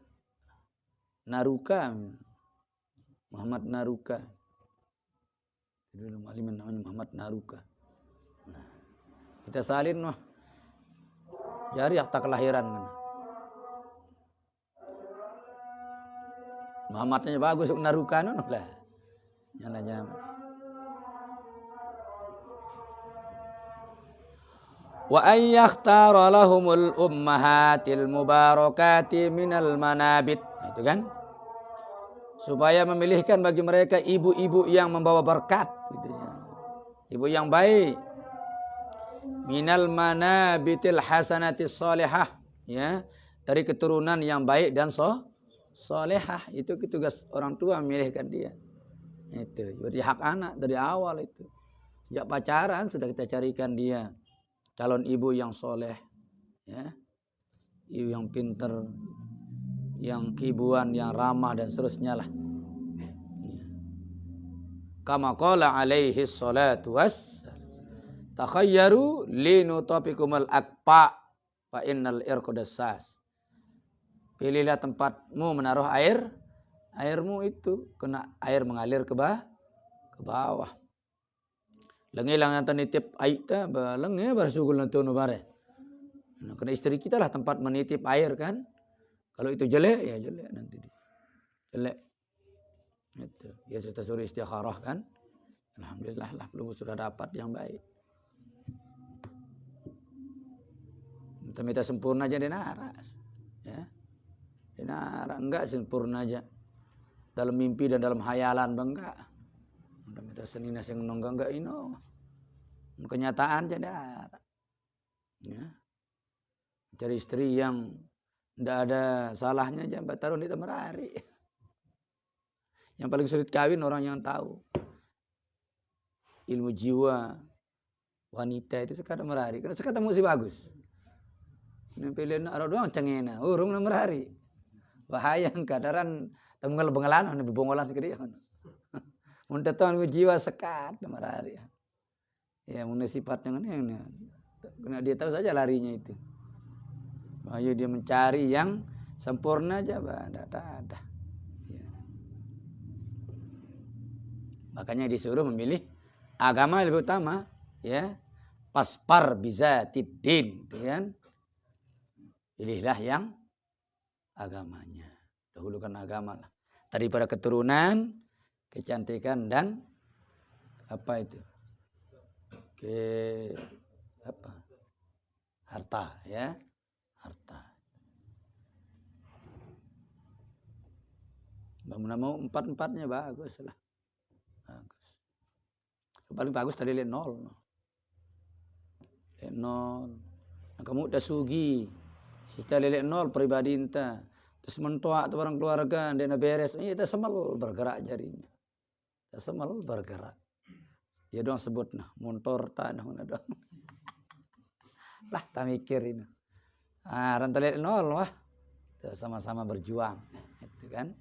Naruka, Muhammad Naruka. Dulu aliman namanya Muhammad Naruka. Nah, kita salin mah jari akta kelahiran. Muhammadnya bagus untuk Naruka lah. Nyalanya. Wa ayyakhtara lahumul ummahatil mubarakati minal manabit. Itu kan? Supaya memilihkan bagi mereka ibu-ibu yang membawa berkat, gitu ya. Ibu yang baik. Minal manabitil hasanatis salihah, ya, dari keturunan yang baik dan salihah. Itu tugas orang tua memilihkan dia. Itu jadi hak anak dari awal itu. Sejak pacaran sudah kita carikan dia calon ibu yang soleh, ya, ibu yang pinter, yang keibuan, yang ramah dan seterusnya lah. Kama qala alaihi salatu wassalam, takhayyaru linutapikumul akpa fa innal irqadassas. Pilihlah tempatmu menaruh airmu itu kena air mengalir ke bawah. Lengilang yang nitip air ta balenge barsugul nonton bare. Nah, kena istri kita lah tempat menitip air kan. Kalau itu jelek, ya jelek nanti dia. Jelek. Itu. Ya sudah suruh istikharah kan. Alhamdulillah lah belum sudah dapat yang baik. Minta sempurna aja dia naras. Ya. Dia naras enggak sempurna aja. Dalam mimpi dan dalam hayalan enggak. Minta senina sing enggak ino. Kenyataan aja naras. Ya. Cari istri yang tidak ada salahnya jambat taruh di tempat. Yang paling sulit kawin orang yang tahu ilmu jiwa wanita itu sekadar merari. Karena sekadar musik bagus. Pilih nak doang cengena, urung merari. Bahaya kadaran tunggal bengalan, bebongolan sekali. Untuk tahu ilmu jiwa sekadar merari. Ya mengenai sifatnya kan, kena dia tahu saja larinya itu. Ayo dia mencari yang sempurna aja, ada. Ya. Makanya disuruh memilih agama yang lebih utama, ya. Paspar bisa tidin, kan? Pilihlah yang agamanya. Dahulukan agama lah. Daripada keturunan, kecantikan dan apa itu? Harta, ya. Harta. Bangunan mau empat-empatnya bagus lah. Bagus. Paling bagus tadi lihat nol. Lihat nol. Nah, kamu udah sugi. Sista lihat nol pribadi entah. Terus mentuak tu orang keluarga. Dia nak beres. Ini kita semal bergerak jarinya. Kita semal bergerak. Dia doang sebut nah. Montor tanah. Lah tak mikir ini. Rantai lihat nol wah. Sama-sama berjuang. Itu kan.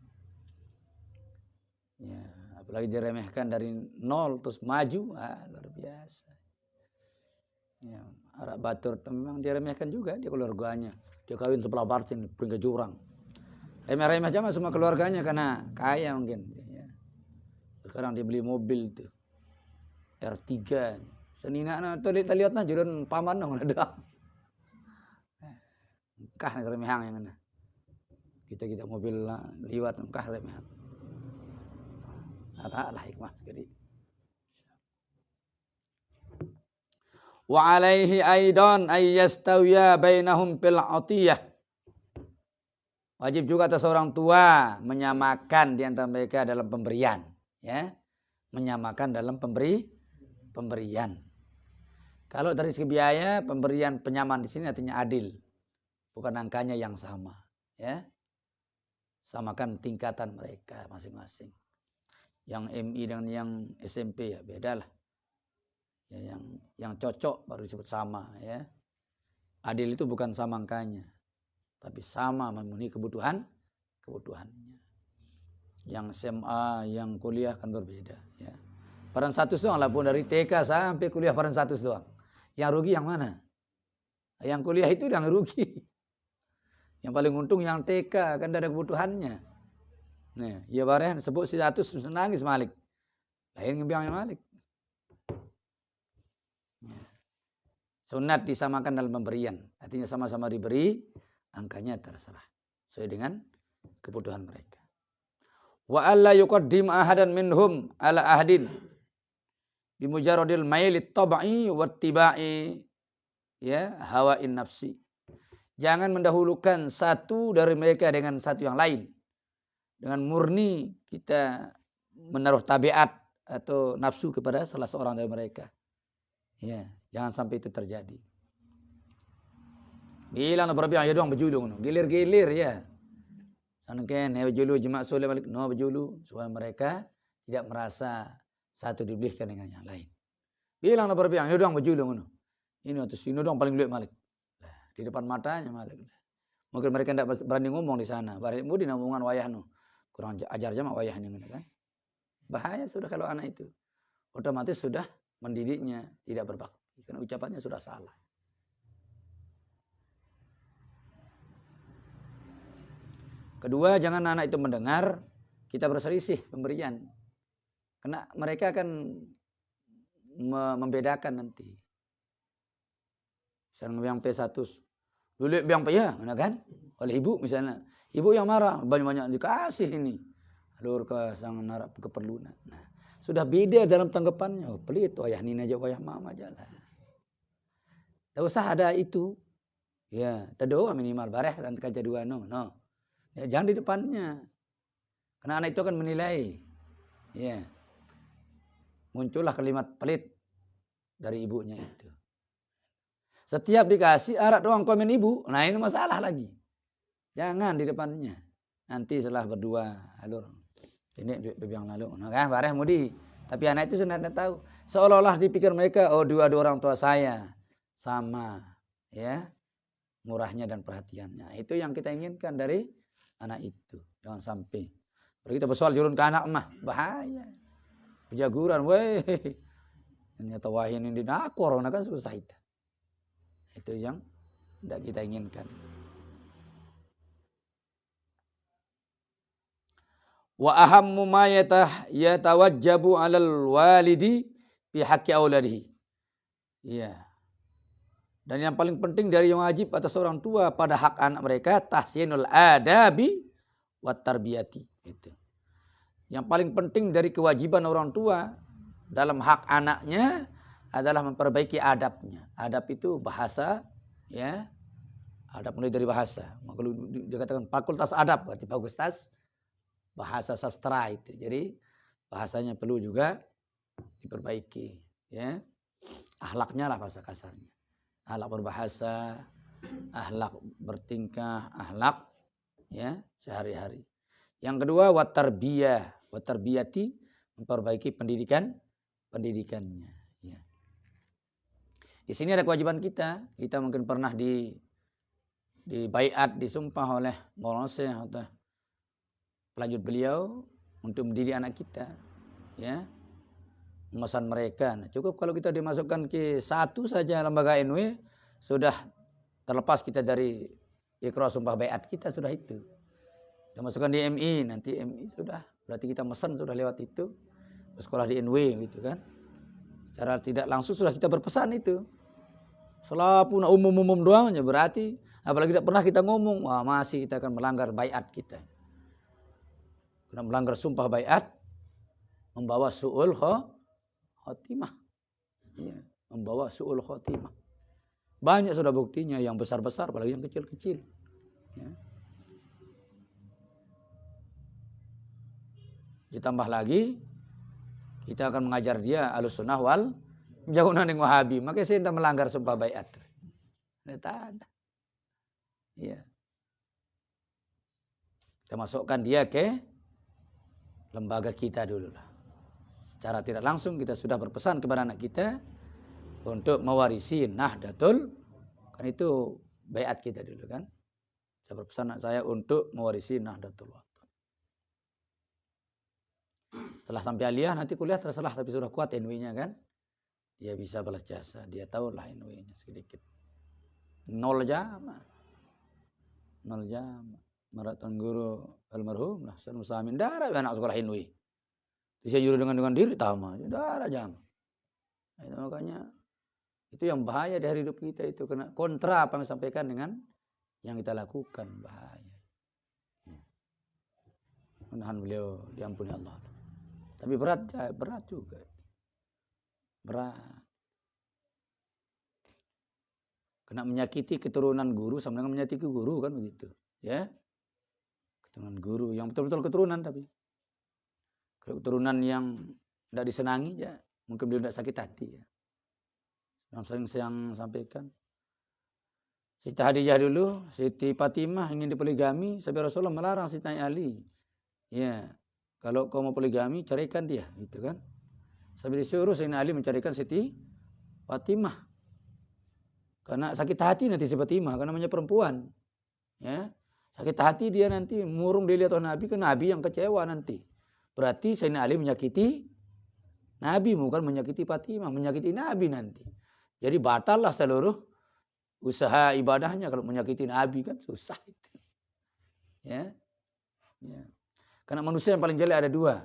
Ya, Apalagi diremehkan dari nol terus maju, luar biasa. Ya, Arab Batur memang diremehkan juga dia keluarganya. Dia kawin sebelah Bartin, pergi ke jurang. Remeh-remeh aja semua keluarganya karena kaya mungkin. Ya. Sekarang dia beli mobil tuh. R3. Senina tuh kita lihat nah jurun paman dong ada. Kah remehang yang mana. Kita mobil liwat kah remehang. Ada hikmah sekali. Wa alaihi aidan ay yastawiya bainahum fil atiyah. Wajib juga atas orang tua menyamakan di antara mereka dalam pemberian, ya. Menyamakan dalam pemberian. Kalau dari segi biaya, pemberian penyamaan di sini artinya adil. Bukan angkanya yang sama, ya. Samakan tingkatan mereka masing-masing. Yang MI dengan yang SMP ya bedalah. Ya, yang cocok baru disebut sama, ya. Adil itu bukan sama angkanya, tapi sama memenuhi kebutuhannya. Yang SMA, yang kuliah kan berbeda, ya. Peran 100 doang lah pun dari TK sampai kuliah peran 100 doang. Yang rugi yang mana? Yang kuliah itu yang rugi. Yang paling untung yang TK kan ada kebutuhannya. Nah, ya bareng sebut si 100 nangis Malik. Lain ngebiang yang Malik. Sunat disamakan dalam pemberian. Artinya sama-sama diberi, angkanya terserah. Sesuai dengan kebutuhan mereka. Wa alla yuqaddim ahadan minhum ala ahdin. Bimujaradil mailit tab'i wattiba'i ya hawain nafsi. Jangan mendahulukan satu dari mereka dengan satu yang lain. Dengan murni kita menaruh tabiat atau nafsu kepada salah seorang dari mereka. Ya, jangan sampai itu terjadi. Bilang berbiang ya doang berjulung, gilir-gilir ya. Sanken ya berjulu jemaah soleh balik no berjulu supaya mereka tidak merasa satu dibelikan dengan yang lain. Bilang berbiang ya doang berjulung no. Ini atau sini doang paling luek Malik. Di depan matanya Malik. Mungkin mereka tidak berani ngomong di sana. Bari mudi ngomongan wayah no. Kurang ajar jama wayah ini kan. Bahaya sudah kalau anak itu. Otomatis sudah mendidiknya tidak berbakti karena ucapannya sudah salah. Kedua, jangan anak itu mendengar kita berselisih pemberian. Karena mereka akan membedakan nanti. Misalnya yang P100 dulu yang P ya, kan? Oleh ibu misalnya. Ibu yang marah, banyak-banyak dikasih ini. Alur ke sang narap keperluan. Nah, sudah beda dalam tanggapannya. Oh, pelit, wayah nina aja, wayah mama aja lah. Tak usah ada itu. Ya, terdoa minimal bareh dan kaca dua no. Ya, jangan di depannya. Karena anak itu akan menilai. Ya. Muncullah kalimat pelit dari ibunya itu. Setiap dikasih arak doang komen ibu. Nah, ini masalah lagi. Jangan di depannya. Nanti setelah berdua, alur. Ini duit yang lalu. Nah, kan bareh mudi. Tapi anak itu sudah tahu. Seolah-olah dipikir mereka, oh dua orang tua saya sama, ya, murahnya dan perhatiannya. Itu yang kita inginkan dari anak itu. Jangan sampai. Kalau kita bersoal jurun ke anak mah bahaya. Pejaguran, weh. Ternyata wahyin ini nakor, kan susah itu. Itu yang tidak kita inginkan. Wa ahammu ma yatawajjabu 'alal walidi fi haqqi auladihi. Iya. Dan yang paling penting dari yang wajib atas orang tua pada hak anak mereka tahsinul adabi wat tarbiyati. Itu. Yang paling penting dari kewajiban orang tua dalam hak anaknya adalah memperbaiki adabnya. Adab itu bahasa, ya. Adab mulai dari bahasa. Kalau dikatakan fakultas adab berarti fakultas bahasa sastra itu. Jadi bahasanya perlu juga diperbaiki, ya. Akhlaknya lah bahasa kasarnya. Akhlak berbahasa, akhlak bertingkah, akhlak ya sehari-hari. Yang kedua watarbiyati memperbaiki pendidikannya, ya. Di sini ada kewajiban kita. Kita mungkin pernah di baiat, disumpah oleh Maulana Syekh atau pelanjut beliau untuk mendidik anak kita. ya, memesan mereka. Nah, cukup kalau kita dimasukkan ke satu saja lembaga NU, sudah terlepas kita dari ikrar sumpah baiat kita, sudah itu. Kita masukkan di MI, nanti MI sudah, berarti kita pesan sudah lewat itu, sekolah di NW gitu kan. Secara tidak langsung sudah kita berpesan itu. Selapun umum-umum doang ya berarti, apalagi tidak pernah kita ngomong, wah masih kita akan melanggar baiat kita. Karena melanggar sumpah baiat, membawa su'ul khotimah. Ya, membawa su'ul khotimah. Banyak sudah buktinya, yang besar-besar, apalagi yang kecil-kecil. Ya. Ditambah lagi, kita akan mengajar dia Ahlussunnah wal jauhna ning Wahabi. Makanya saya tidak melanggar sumpah baiat. Tidak ada. Iya. Kita masukkan dia ke lembaga kita dulu lah. Secara tidak langsung kita sudah berpesan kepada anak kita untuk mewarisi Nahdlatul, kan itu baiat kita dulu kan. Saya berpesan anak saya untuk mewarisi Nahdlatul Wathon. Setelah sampai aliyah nanti kuliah terserah, tapi sudah kuat NW-nya kan. Dia bisa balas jasa, dia tahu lah NW-nya sedikit. 0 jam. Maraton guru almarhum lah Ustaz Musamin darah anak sekolah NW. Dia juru dengan diri tama, darah jam. Itu makanya itu yang bahaya di hari hidup kita itu, kena kontra apa yang disampaikan dengan yang kita lakukan, bahaya. Mudah-mudahan beliau diampuni Allah. Tapi berat juga. Berat. Kena menyakiti keturunan guru sama dengan menyakiti guru kan begitu, ya. Keturunan guru yang betul-betul keturunan, tapi kalau keturunan yang tidak disenangi ya, mungkin beliau tidak sakit hati ya. Yang sering saya sampaikan. Siti Hadijah dulu, Siti Fatimah ingin dipoligami, sampai Rasulullah melarang Siti Ali. Ya, kalau kau mau poligami, carikan dia, gitu kan. Sampai disuruh Sayyidina Ali mencarikan Siti Fatimah. Karena sakit hati nanti si Fatimah, karena namanya perempuan. Ya, sakit hati dia nanti, murung dilihat oleh Nabi, kan Nabi yang kecewa nanti. Berarti Sayyidina Ali menyakiti Nabi, bukan menyakiti Fatimah, menyakiti Nabi nanti. Jadi batallah seluruh usaha ibadahnya kalau menyakiti Nabi, kan susah itu. Ya. Ya. Karena manusia yang paling jelek ada dua.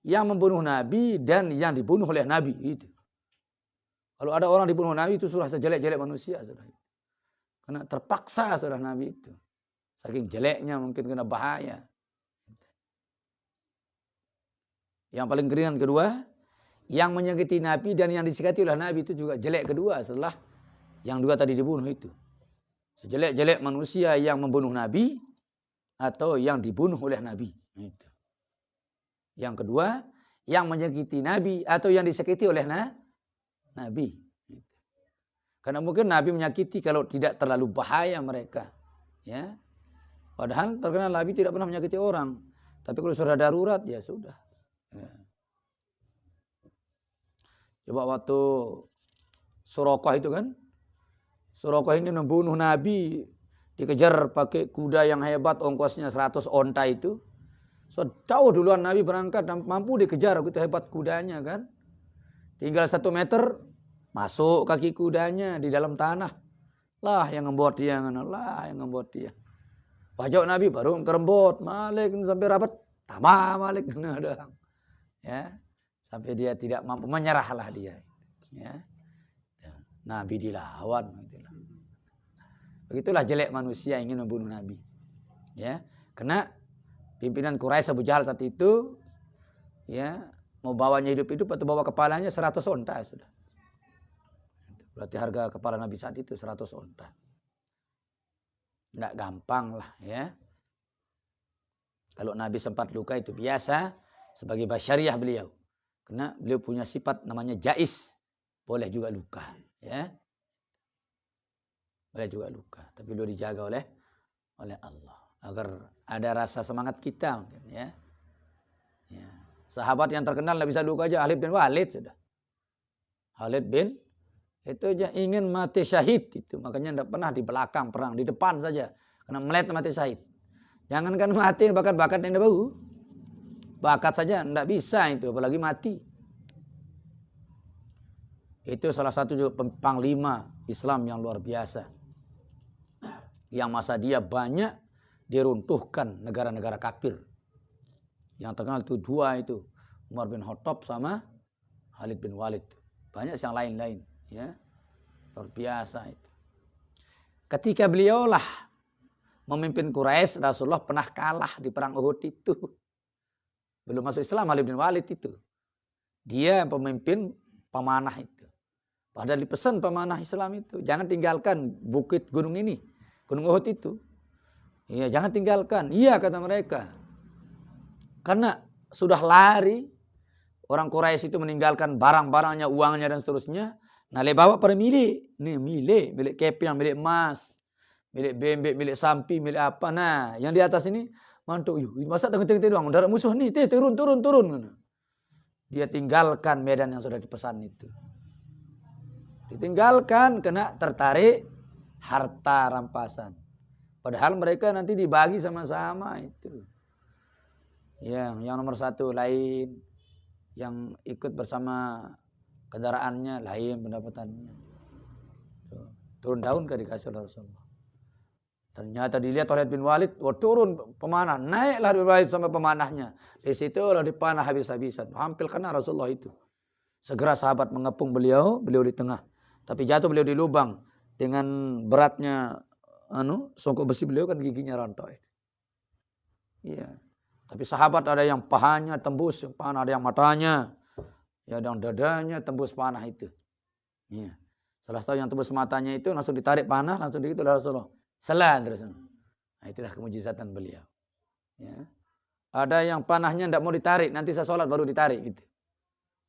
Yang membunuh Nabi dan yang dibunuh oleh Nabi. Itu. Kalau ada orang dibunuh Nabi itu sudah sejelek-jelek manusia. Sudah. Karena terpaksa sudah Nabi itu. Saking jeleknya mungkin kena bahaya. Yang paling ringan kedua. Yang menyakiti Nabi dan yang disikati oleh Nabi itu juga jelek kedua setelah yang dua tadi dibunuh itu. Sejelek-jelek manusia yang membunuh Nabi atau yang dibunuh oleh Nabi. Itu. Yang kedua, yang menyakiti Nabi atau yang disakiti oleh Nabi. Karena mungkin Nabi menyakiti kalau tidak terlalu bahaya mereka. Ya. Padahal terkenal Nabi tidak pernah menyakiti orang. Tapi kalau sudah darurat, ya sudah. Ya. Coba waktu Suraqah itu kan. Suraqah ini membunuh Nabi. Dikejar pakai kuda yang hebat, ongkosnya 100 onta itu. So, jauh duluan Nabi berangkat dan mampu dikejar, gitu hebat kudanya kan. Tinggal 1 meter, masuk kaki kudanya di dalam tanah. Lah yang membuat dia, Pajak Nabi baru kerembot, Malik sampai rapat, tambah Malik. Ya, sampai dia tidak mampu, menyerahlah dia. Ya. Nabi dilawan. Begitulah jelek manusia ingin membunuh Nabi. Ya, kena pimpinan Quraisy Abu Jahal saat itu, ya, mau bawanya hidup-hidup atau bawa kepalanya 100 onta sudah. Berarti harga kepala Nabi saat itu 100 onta. Tidak gampang lah ya. Kalau Nabi sempat luka itu biasa sebagai basyariah beliau. Karena beliau punya sifat namanya jais. Boleh juga luka. Ya. Boleh juga luka. Tapi beliau dijaga oleh Allah. Agar ada rasa semangat kita. Ya. Ya. Sahabat yang terkenal tidak bisa luka aja. Khalid bin Walid sudah. Khalid bin itu aja ingin mati syahid. Itu. Makanya tidak pernah di belakang perang. Di depan saja. Karena melihat mati syahid. Jangankan mati bakat-bakat yang bau. bakat saja tidak bisa itu, apalagi mati. Itu salah satu juga panglima Islam yang luar biasa. Yang masa dia banyak diruntuhkan negara-negara kafir. Yang terkenal itu dua itu, Umar bin Khattab sama Khalid bin Walid. Banyak yang lain-lain, ya. Luar biasa itu. Ketika beliaulah memimpin Quraisy, Rasulullah pernah kalah di perang Uhud itu. Belum masuk Islam Khalid bin Walid itu. Dia pemimpin pemanah itu. Padahal dipesan pemanah Islam itu, jangan tinggalkan bukit gunung ini, gunung Uhud itu. Iya, jangan tinggalkan. Iya, kata mereka. Karena sudah lari, orang Quraisy itu meninggalkan barang-barangnya, uangnya dan seterusnya. Nah, bawa pada milik. Nih, milik keping, milik emas, milik bembek, milik sampi, milik apa. Nah, yang di atas ini mantu, masa tengah-tengah doang, darah musuh nih, turun. Dia tinggalkan medan yang sudah dipesan itu. Ditinggalkan, kena tertarik harta rampasan. Padahal mereka nanti dibagi sama-sama itu. Yang nomor satu lain, yang ikut bersama kendaraannya lain pendapatannya. Turun daun ke dikasih oleh Rasulullah. Ternyata dilihat oleh bin Walid, turun pemanah, naiklah bin Walid sama pemanahnya. Di situ lah dipanah habis-habisan. Hampir kena Rasulullah itu. Segera sahabat mengepung beliau di tengah. Tapi jatuh beliau di lubang dengan beratnya songkok besi beliau kan giginya rontok. Iya. Tapi sahabat ada yang pahanya tembus panah, ada yang matanya, ya ada yang dadanya tembus panah itu. Iya. Salah satu yang tembus matanya itu langsung ditarik panah, langsung begitu oleh Rasulullah. Selan terus. Nah, itulah kemujizatan beliau. Ya. Ada yang panahnya tidak mau ditarik, nanti saya sholat baru ditarik gitu.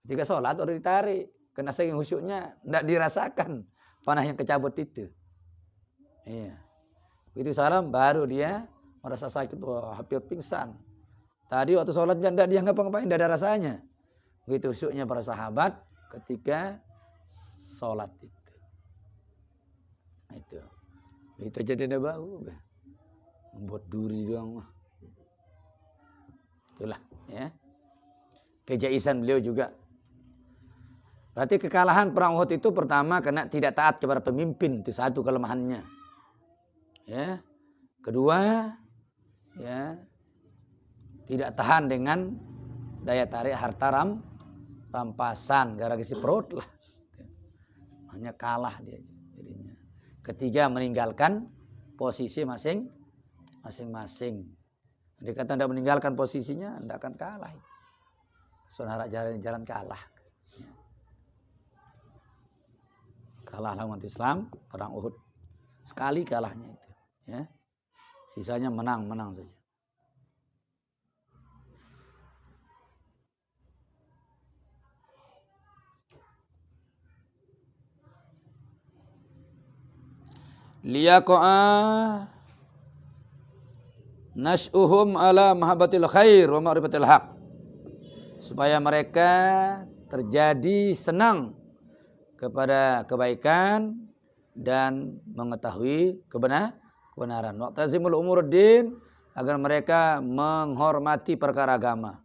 Jika sholat baru ditarik, karena saking khusyuknya tidak dirasakan panah yang kecabut itu. Iya. Begitu salam baru dia merasa sakit, hampir pingsan. Tadi waktu sholatnya tidak dia ngapa-ngapain, tidak ada rasanya. Begitu khusyuknya para sahabat ketika sholat itu. Nah, itu. Itu aja dia bau. Membuat duri doang. Itulah ya. Kejaisan beliau juga. Berarti kekalahan perang Uhud itu pertama karena tidak taat kepada pemimpin. Itu satu kelemahannya. Ya. Kedua, ya, tidak tahan dengan daya tarik harta rampasan. Gara-gara isi perut lah. Hanya kalah dia jadinya. Ketiga, meninggalkan posisi masing-masing. Dia kata tidak meninggalkan posisinya, tidak akan kalah. Saudara jalan kalah. Kalah lawan Islam, perang Uhud. Sekali kalahnya itu. Ya. Sisanya menang saja. Liyaqa'a nas'uhum ala mahabbatil khair wa ma'rifatil haq. Supaya mereka terjadi senang kepada kebaikan dan mengetahui kebenaran. Waqtazimul umuruddin, agar mereka menghormati perkara agama.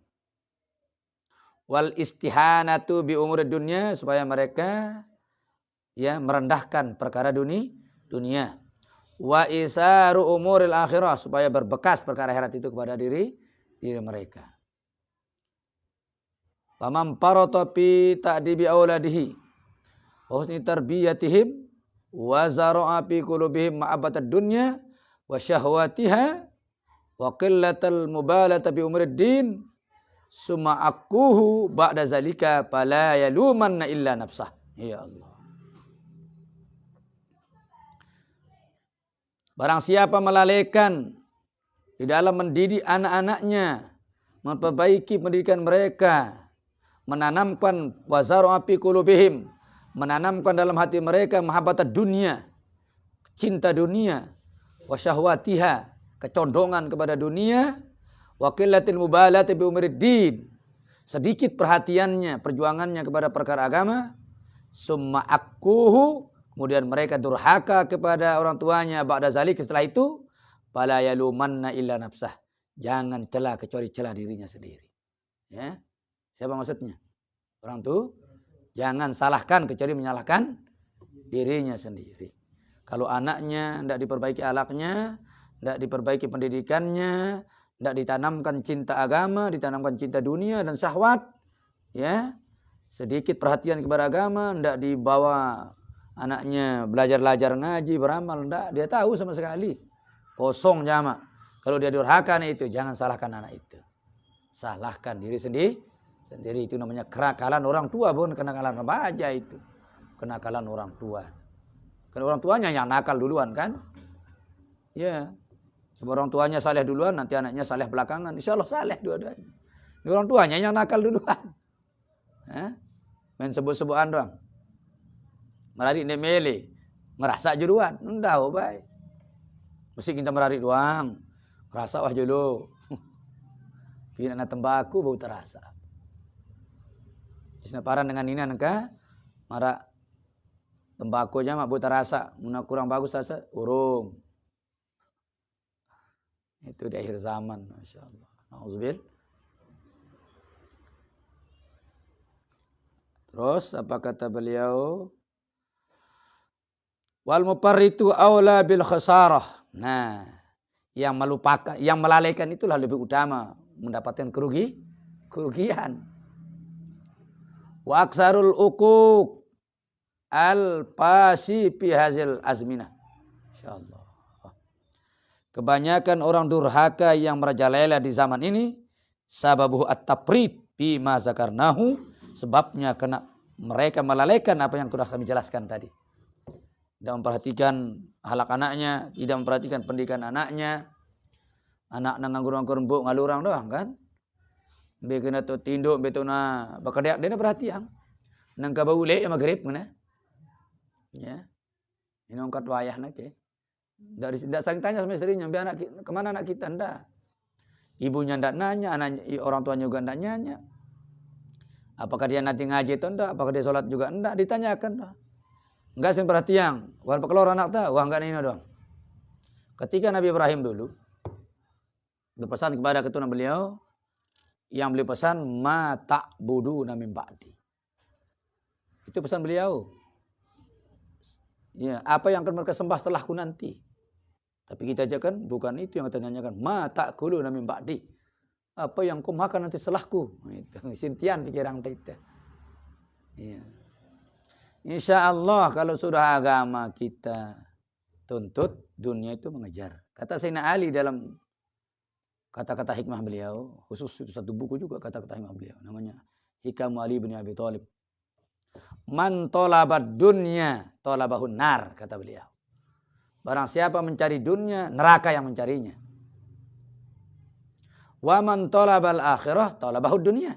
Wal istihanatu bi umurid dunya, supaya mereka ya merendahkan perkara dunia. Wa isaru umuril akhirah, supaya berbekas perkara akhirat itu kepada diri mereka. Faman farata fi ta'dibi auladihi wa husni tarbiyatihim wa zara'a fi qulubihim ma'abatad dunya wa syahwatiha wa qillatal mubalata bi umurid din summa akuhu ba'da zalika fala yalumanna illa nafsah. Ya Allah. Barang siapa melalaikan di dalam mendidik anak-anaknya, memperbaiki pendidikan mereka, menanamkan wazaru api qulubihim, menanamkan dalam hati mereka mahabbatad dunia, cinta dunia, wa syahwatiha, kecondongan kepada dunia, wa qillatil mubalati bi umuriddin, sedikit perhatiannya, perjuangannya kepada perkara agama, summa akuhu, kemudian mereka durhaka kepada orang tuanya, ba'da zalik, setelah itu fala yalumanna illa nafsah, jangan cela kecuali cela dirinya sendiri. Ya. Siapa maksudnya? Orang tua. Jangan salahkan kecuali menyalahkan dirinya sendiri. Kalau anaknya tidak diperbaiki akhlaknya, tidak diperbaiki pendidikannya, tidak ditanamkan cinta agama, ditanamkan cinta dunia dan syahwat, ya, sedikit perhatian kepada agama, tidak dibawa anaknya belajar ngaji, beramal, tidak, dia tahu sama sekali, kosong jamak. Kalau dia durhaka itu, jangan salahkan anak itu, salahkan diri sendiri. Itu namanya kenakalan orang tua, bukan kenakalan remaja itu, kenakalan orang tua. Karena orang tuanya yang nakal duluan kan, ya. Sebab orang tuanya saleh duluan, nanti anaknya saleh belakangan, insya Allah saleh dua-duanya. Orang tuanya yang nakal duluan. Main sebut-sebutan doang. Merarik dia mele, ngerasa duluan, enggak baik. Mesti kita merarik doang, ngerasa wah dulu. Pina tembaku bau terasa. Senaparan dengan ini anaknya, marak tembakau aja mak bau terasa, mana kurang bagus terasa, urung. Itu di akhir zaman, masya Allah. Nauzubillah. Terus apa kata beliau? Wal muparritu aula bil khasarah. Nah, yang melupakan, yang melalaikan itulah lebih utama mendapatkan kerugian. Wa aksarul uquq al pasi fi hazil azminah. Insyaallah. Kebanyakan orang durhaka yang merajalela di zaman ini sababuhu at-tafrid fi ma zakarnahu, sebabnya karena mereka melalaikan apa yang sudah kami jelaskan tadi. Tidak memperhatikan akhlak anaknya, tidak memperhatikan pendidikan anaknya. Anak nganggur-nganggur mbok ngalurang doang kan. Be kena tu tinduk betuna bakadak dia perhatian. Nang ka baule magrib mana? Ya. Ini angkat wayah nak ke. Tidak saling tanya sama istrinya, anak kemana anak kita, ndak. Ibunya ndak nanya, anaknya, orang tuanya juga ndak nanya. Apakah dia nanti ngaji atau ndak? Apakah dia sholat juga ndak? Ditanyakan dah. Enggak sing perhatian. Wan pekelor anak ta, wah enggak ini doang. Ketika Nabi Ibrahim dulu berpesan kepada keturunan beliau, yang beliau pesan ma ta'buduna min ba'di. Itu pesan beliau. Ya, apa yang akan mereka sembah setelahku nanti. Tapi kita aja kan bukan itu yang kita tanyakan. Ma ta'kuluna min ba'di. Apa yang kau makan nanti setelahku. Itu sintian pikiran kita. Ya. Insya Allah kalau sudah agama kita tuntut, dunia itu mengejar. Kata Sayyidina Ali dalam kata-kata hikmah beliau, khusus satu buku juga kata-kata hikmah beliau, namanya Hikam Ali bin Abi Thalib. Man tolabad dunya tolabahun nar, kata beliau. Barang siapa mencari dunia, neraka yang mencarinya. Wa man tolabal akhirah tolabahud dunya.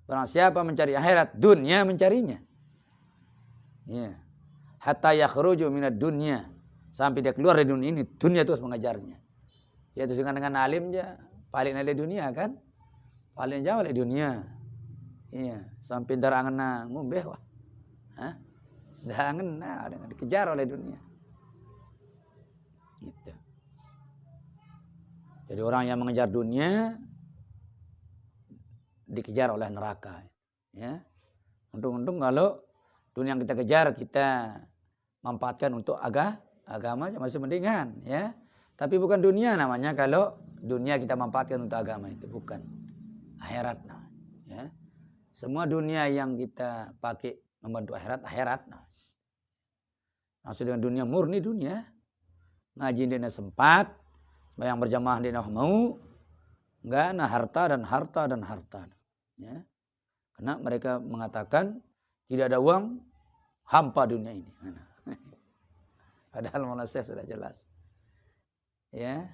Barang siapa mencari akhirat, dunia mencarinya. Ya. Hatta yakhruju minad dunya, sampai dia keluar dari dunia ini, dunia terus mengejarnya. Ya itu dengan alim dia paling oleh dunia kan, paling jauh oleh dunia. Iya, sampai darangna ngumbeh wah, darangna dikejar oleh dunia. Gitu. Jadi orang yang mengejar dunia dikejar oleh neraka. Ya, untung-untung kalau dunia yang kita kejar kita manfaatkan untuk agama masih mendingan, ya. Tapi bukan dunia namanya kalau dunia kita manfaatkan untuk agama, itu bukan akhirat. Nah, ya. Semua dunia yang kita pakai membantu akhirat. Nah. Maksud dengan dunia murni dunia. Ngaji dia sempat, bayang berjamaah dia mau, enggak nah harta. Ya. Karena mereka mengatakan tidak ada uang, hampa dunia ini. Padahal manusia sudah jelas. Ya,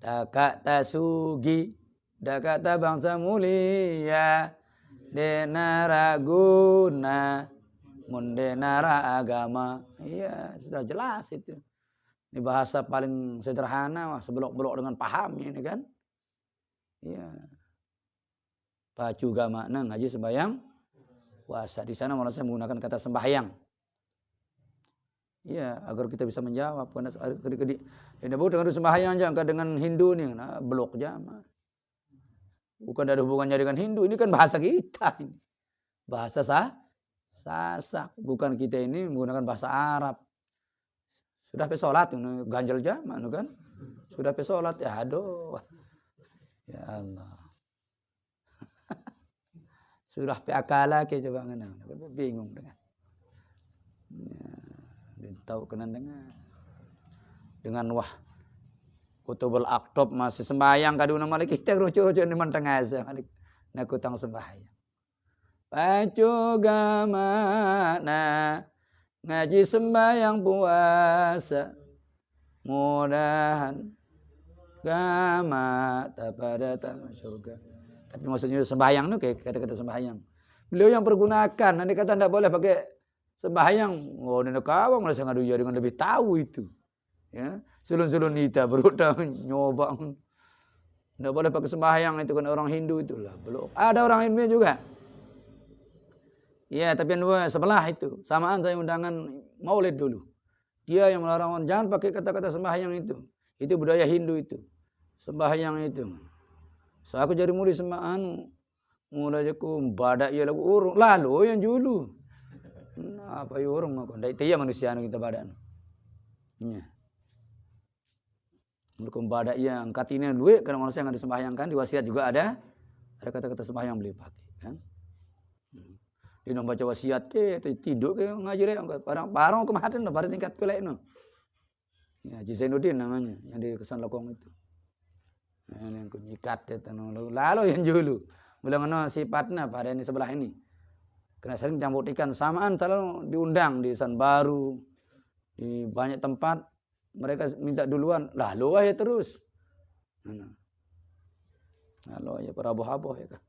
dakata sugi, dakata bangsa mulia, denara guna, mundenara agama. Iya, sudah jelas itu. Ini bahasa paling sederhana, sebelok-belok dengan pahamnya ini kan. Iya. Pacu gama ngaji sembahyang puasa. Di sana manusia menggunakan kata sembahyang. Iya, agar kita bisa menjawab. Ini bukan dengan sembahyang aja, dengan Hindu nih, nah, blok jamaah. Bukan ada hubungannya dengan Hindu. Ini kan bahasa kita. Bahasa Sasak. Bukan kita ini menggunakan bahasa Arab. Sudah pe sholat, ganjal jamak kan. Sudah pe sholat, ya aduh. Ya Allah. Sudah pe akala ke coba ngana. Bingung dengan. Ya, tahu kena dengan wah kutubul aktob masih sembahyang kaduna malik kita rujuk-rujuk di mantengah malik nak utang sembahyang. Pacu gamana ngaji sembahyang puasa mudahan gama tapada taman surga. Tapi maksudnya sembahyang tuh kayak kata-kata sembahyang. Beliau yang pergunakan, nanti kata tidak boleh pakai sembahyang. Oh, nenek kawang merasa ngadu ya dengan lebih tahu itu. Ya, sulun-sulun kita berudah nyoba. Tidak boleh pakai sembahyang itu kan orang Hindu itulah. Belum. Ada orang Hindu juga. Ya, tapi sebelah itu. Samaan saya undangan maulid dulu. Dia yang melarang orang jangan pakai kata-kata sembahyang itu. Itu budaya Hindu itu. Sembahyang itu. So aku jadi murid semaan. Mulai aku badak ya lagu urung. Lalu yang dulu. Apa ya urung aku. Tidak itu ya manusia kita badak. Ya. Mereka badak yang katanya duit karena manusia yang disembahyangkan di wasiat juga ada kata-kata sembahyang beli pakai kan. Dia nak baca wasiat ke tidur ke ngaji dia parang kemahaten pada tingkat ke lain. Ya, Haji Zainuddin namanya yang di Kesan Lokong itu. Nah, yang kunyikat itu lalu yang dulu. Mula-mula sifatnya pada ini sebelah ini. Kena sering campur ikan samaan selalu diundang di San Baru di banyak tempat. Mereka minta duluan, lalu aja terus. Lalu aja peraboh-aboh ya kan.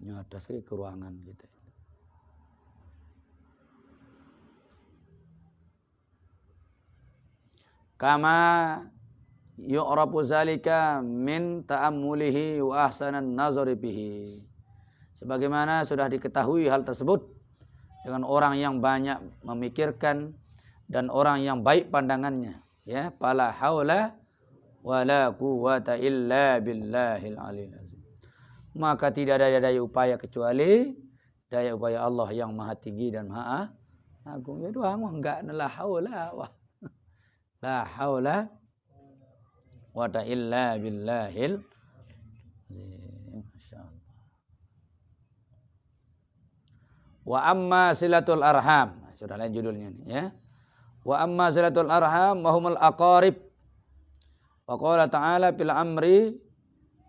Nyata sekali ke ruangan kita. Kama yu'rafu zalika min ta'ammulihi wa ahsanan nazari bihi. Sebagaimana sudah diketahui hal tersebut dengan orang yang banyak memikirkan dan orang yang baik pandangannya, ya, fala haula wala quwwata illa billahil aliyil azim. Maka tidak ada daya upaya kecuali daya upaya Allah yang maha tinggi dan maha agung. Ya doang enggak la haula la haula wala illa billahil wa amma silatul arham. Sudah lain judulnya nih ya. Wa amma silatul arham wa humul aqarib. Wa qala ta'ala fil amri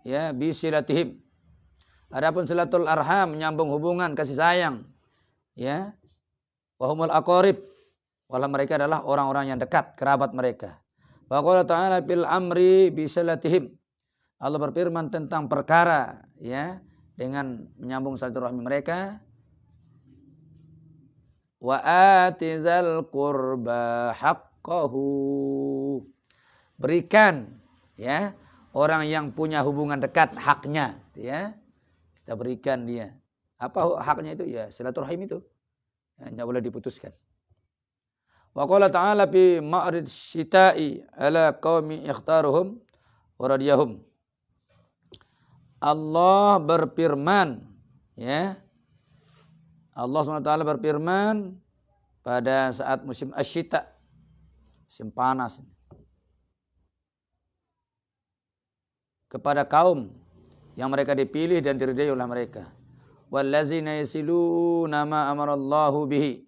ya bi silatihim. Adapun silatul arham menyambung hubungan kasih sayang ya. Wa humul aqarib. Walau mereka adalah orang-orang yang dekat, kerabat mereka. Wa qala ta'ala fil amri bi silatihim. Allah berfirman tentang perkara ya dengan menyambung silaturahmi mereka. Wa atizal qurba haqqahu. Berikan ya orang yang punya hubungan dekat haknya ya. Kita berikan dia. Apa haknya itu? Ya silaturahim itu. Tidak boleh diputuskan. Wa qala ta'ala fi ma'rid syita'i ala qaumi ikhtaruhum wa radiyahum. Allah berfirman ya. Allah SWT berfirman pada saat musim asyita, musim panas, kepada kaum yang mereka dipilih dan diridai oleh mereka. Wallazina yasiluna ma amarallahu bihi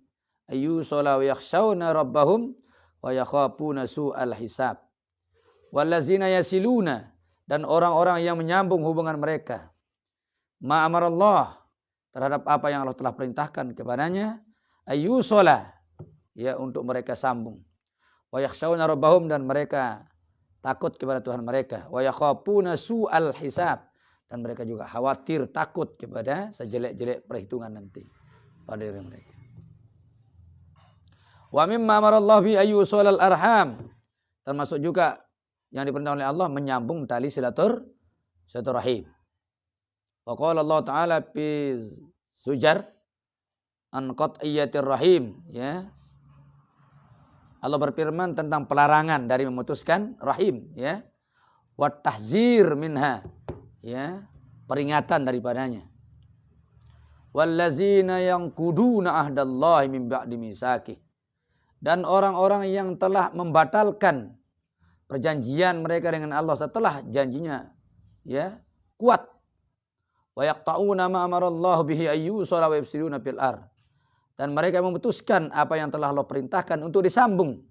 ayyusala wa yakhshawna rabbahum wa yakhafuna su'al hisab. Wallazina yasiluna, dan orang-orang yang menyambung hubungan mereka. Ma amarallah, terhadap apa yang Allah telah perintahkan kepadanya, ayyusala, ya untuk mereka sambung. Wa yakhshawna rabbahum, dan mereka takut kepada Tuhan mereka. Wa yakhafuna su'al hisab, dan mereka juga khawatir takut kepada sejelek-jelek perhitungan nanti pada diri mereka. Wa mimma amarallahu bi ayyusalal arham, termasuk juga yang diperintahkan oleh Allah menyambung tali silaturahim. Wa qala Allah Ta'ala fi Zujar an qat'iyatir rahim ya. Allah berfirman tentang pelarangan dari memutuskan rahim, ya. Wa tahzir minha, ya, peringatan daripadanya. Wallazina yanquduna ahdallahi min ba'di mitsaqih. Dan orang-orang yang telah membatalkan perjanjian mereka dengan Allah setelah janjinya, ya, kuat. Wa yaqta'una ma amarallahu bihi ayyusala wa yafsiduna fil ard. Dan mereka memutuskan apa yang telah Allah perintahkan untuk disambung.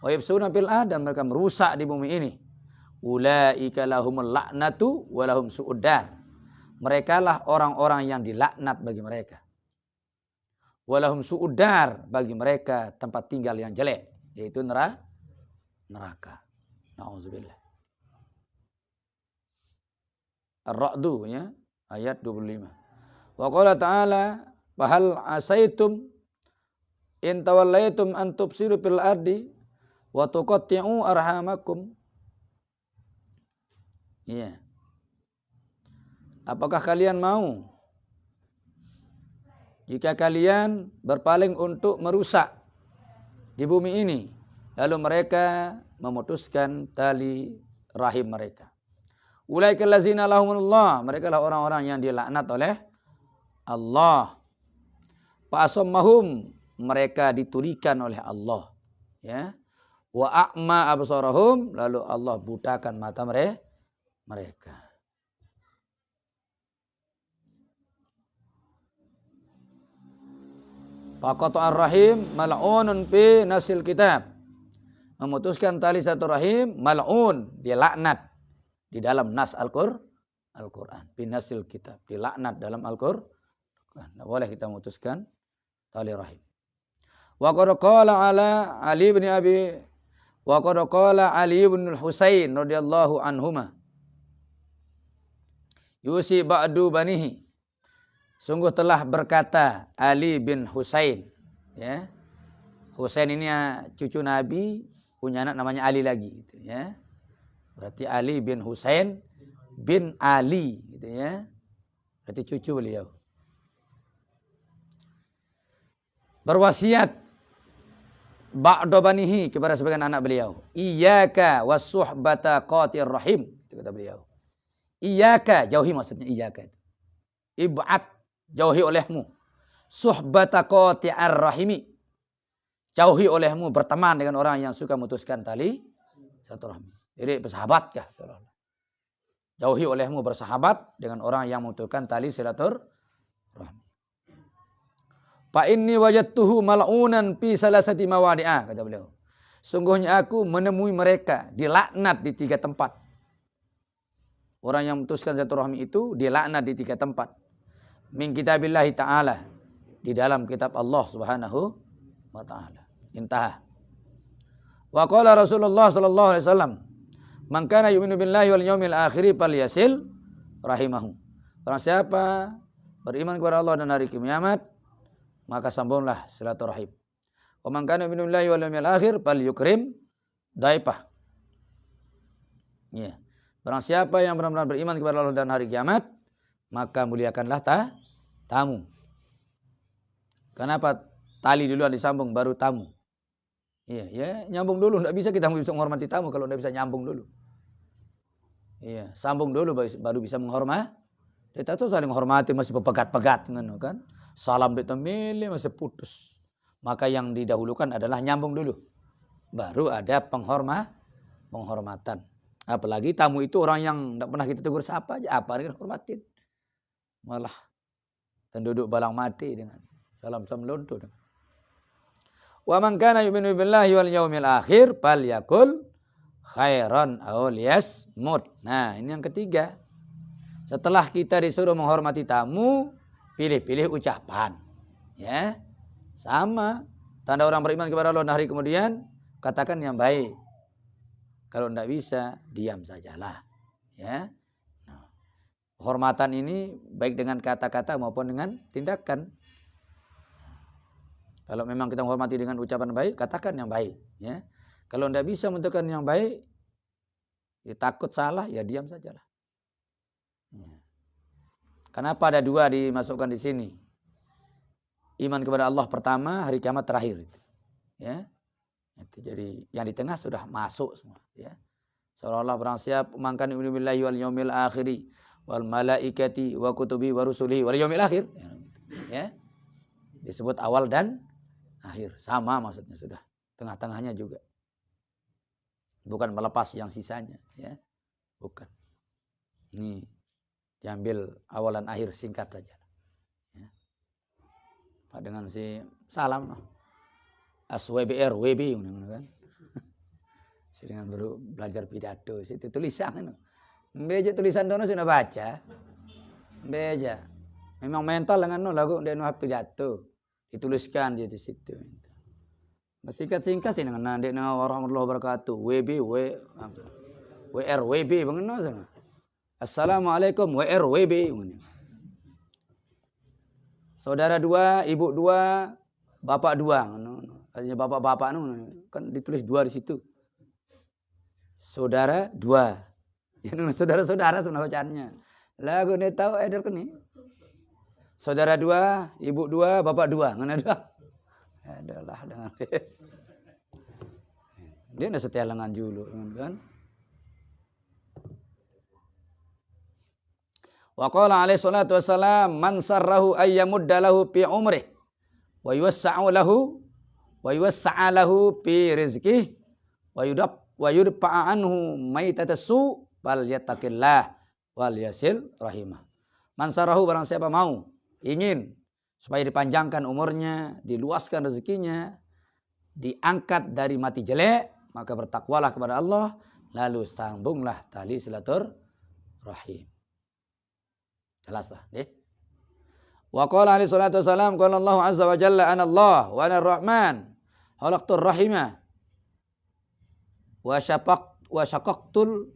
Wa yafsiduna fil ard, dan mereka merusak di bumi ini. Ulaika lahumul la'natu wa lahum su'uddar. Merekalah orang-orang yang dilaknat bagi mereka. Wa lahum su'uddar, bagi mereka tempat tinggal yang jelek, yaitu neraka. Nauzubillah. Ar-Ra'du, ya, ayat 25. Wa qala ta'ala, "Wa hal asaitum in tawallaitum an tufsidu fil ardi wa tuqatti'u arhamakum." Iya. Apakah kalian mau jika kalian berpaling untuk merusak di bumi ini, lalu mereka memutuskan tali rahim mereka? Ulaikal ladzina lahumullah, mereka lah orang-orang yang dilaknat oleh Allah. Fa asammahum, mereka ditulikan oleh Allah, ya. Wa a'ma absarahum, lalu Allah butakan mata mereka. Faqata'ar rahim mal'unun fi nasil kitab. Memutuskan tali satu rahim, mal'un, dia laknat di dalam nas Al-Quran. Fi nasil kitab, dilaknat dalam Al-Quran. Tidak boleh kita memutuskan tali rahim. Wa qad qala Ali bin Al-Husain radhiyallahu anhuma, yusi ba'du banihi. Sungguh telah berkata Ali bin Husain, ya. Husain ini ya, cucu Nabi, punya anak namanya Ali lagi, gitu, ya. Berarti Ali bin Husain bin Ali, gitu, ya. Berarti cucu beliau. Berwasiat ba'da banihi, kepada sebagian anak beliau, iyyaka was-suhbata qatir rahim, itu kata beliau. Iyyaka, jauhi, maksudnya iyyaka. Ib'ad, jauhi olehmu. Suhbata qati'ar rahimi, jauhi olehmu berteman dengan orang yang suka memutuskan tali silaturahmi. Jadi bersahabat kah? Jauhi olehmu bersahabat dengan orang yang memutuskan tali silaturahmi. Fa inni wajadtuhu mal'unan fi salasati mawadi'ah, kata beliau. Sungguhnya aku menemui mereka dilaknat di 3 tempat. Orang yang memutuskan silaturahmi itu dilaknat di 3 tempat. Min kitabillahi ta'ala, di dalam kitab Allah subhanahu wa ta'ala. Intah. Wa qala Rasulullah sallallahu alaihi wasallam, man kana yu'minu billahi wal yawmil akhir falyasil rahimahu. Barang siapa beriman kepada Allah dan hari kiamat, maka sambunglah silaturahim. Wa man kana yu'minu billahi wal yawmil akhir falyukrim daifah. Ya. Barang siapa yang benar-benar beriman kepada Allah dan hari kiamat, maka muliakanlah tamu. Kenapa tali duluan disambung baru tamu? Iya, ya, nyambung dulu. Tidak bisa kita bisa menghormati tamu kalau tidak bisa nyambung dulu. Iya, sambung dulu baru bisa menghormati. Kita tuh saling menghormati masih pegat-pegat, kan? Salam ditemili masih putus. Maka yang didahulukan adalah nyambung dulu. Baru ada penghormatan. Apalagi tamu itu orang yang tidak pernah kita tegur siapa aja, apa kita hormatin. Malah penduduk balang mati dengan salam melonto. Wa man kana yu'minu billahi wal yawmil akhir falyakul khairan aw liyasmut. Nah, ini yang ketiga. Setelah kita disuruh menghormati tamu, pilih-pilih ucapan. Ya. Sama. Tanda orang beriman kepada Allah dan hari kemudian, katakan yang baik. Kalau tidak bisa, diam sajalah. Ya. Nah, penghormatan ini baik dengan kata-kata maupun dengan tindakan. Kalau memang kita menghormati dengan ucapan baik, katakan yang baik. Ya. Kalau tidak bisa menentukan yang baik, ya takut salah, ya diam sajalah. Ya. Kenapa ada 2 dimasukkan di sini? Iman kepada Allah pertama, hari kiamat terakhir. Ya. Jadi yang di tengah sudah masuk semua. Ya. Seolah-olah barang siapa mangkan billahi wal yaumil akhiri wal malaikati wa kutubi wa rusuli wal yaumil akhir. Ya. Disebut awal dan akhir. Sama maksudnya sudah. Tengah-tengahnya juga. Bukan melepas yang sisanya. Ya. Bukan. Ini diambil awal dan akhir singkat saja. Ya. Dengan si salam. ASWBR, WB. Kan? Dengan baru belajar pidato. Itu tulisan. Beja tulisan dono sudah baca. Beja. Memang mental dengan lagu dia pidato. Dituliskan dia di situ. Singkat-singkat sih dengan nanti warahmatullahi wabarakatuh. WB, WR, WB. Bagaimana sana? Assalamualaikum, WR, WB. Saudara dua, ibu dua, bapak dua. Artinya bapak-bapak kan ditulis dua di situ. Saudara dua. Ya, saudara-saudara sudah bacaannya. Lagu ini tahu edar kan nih. Saudara dua, ibu dua, bapak dua. Mana dua? Adalah dengan dia nak setia lengan dulu kan. Wa qala alaihi salatu wassalam man sarrahu ayyamudda lahu fi umrih wa yuwassa'u lahu fi rizqihi wa yudfa'a anhu maitatasu bal yattaqillah wal yasil rahimah. Man sarrahu barang siapa mau ingin supaya dipanjangkan umurnya, diluaskan rezekinya, diangkat dari mati jelek, maka bertakwalah kepada Allah, lalu sambunglah tali silaturahim. Jelas lah, deh. Wa qala alaihi salatu wasalam qala Allah azza wa jalla ana Allah wa ana ar-Rahman khalaqtur rahimah wa syaqaqtul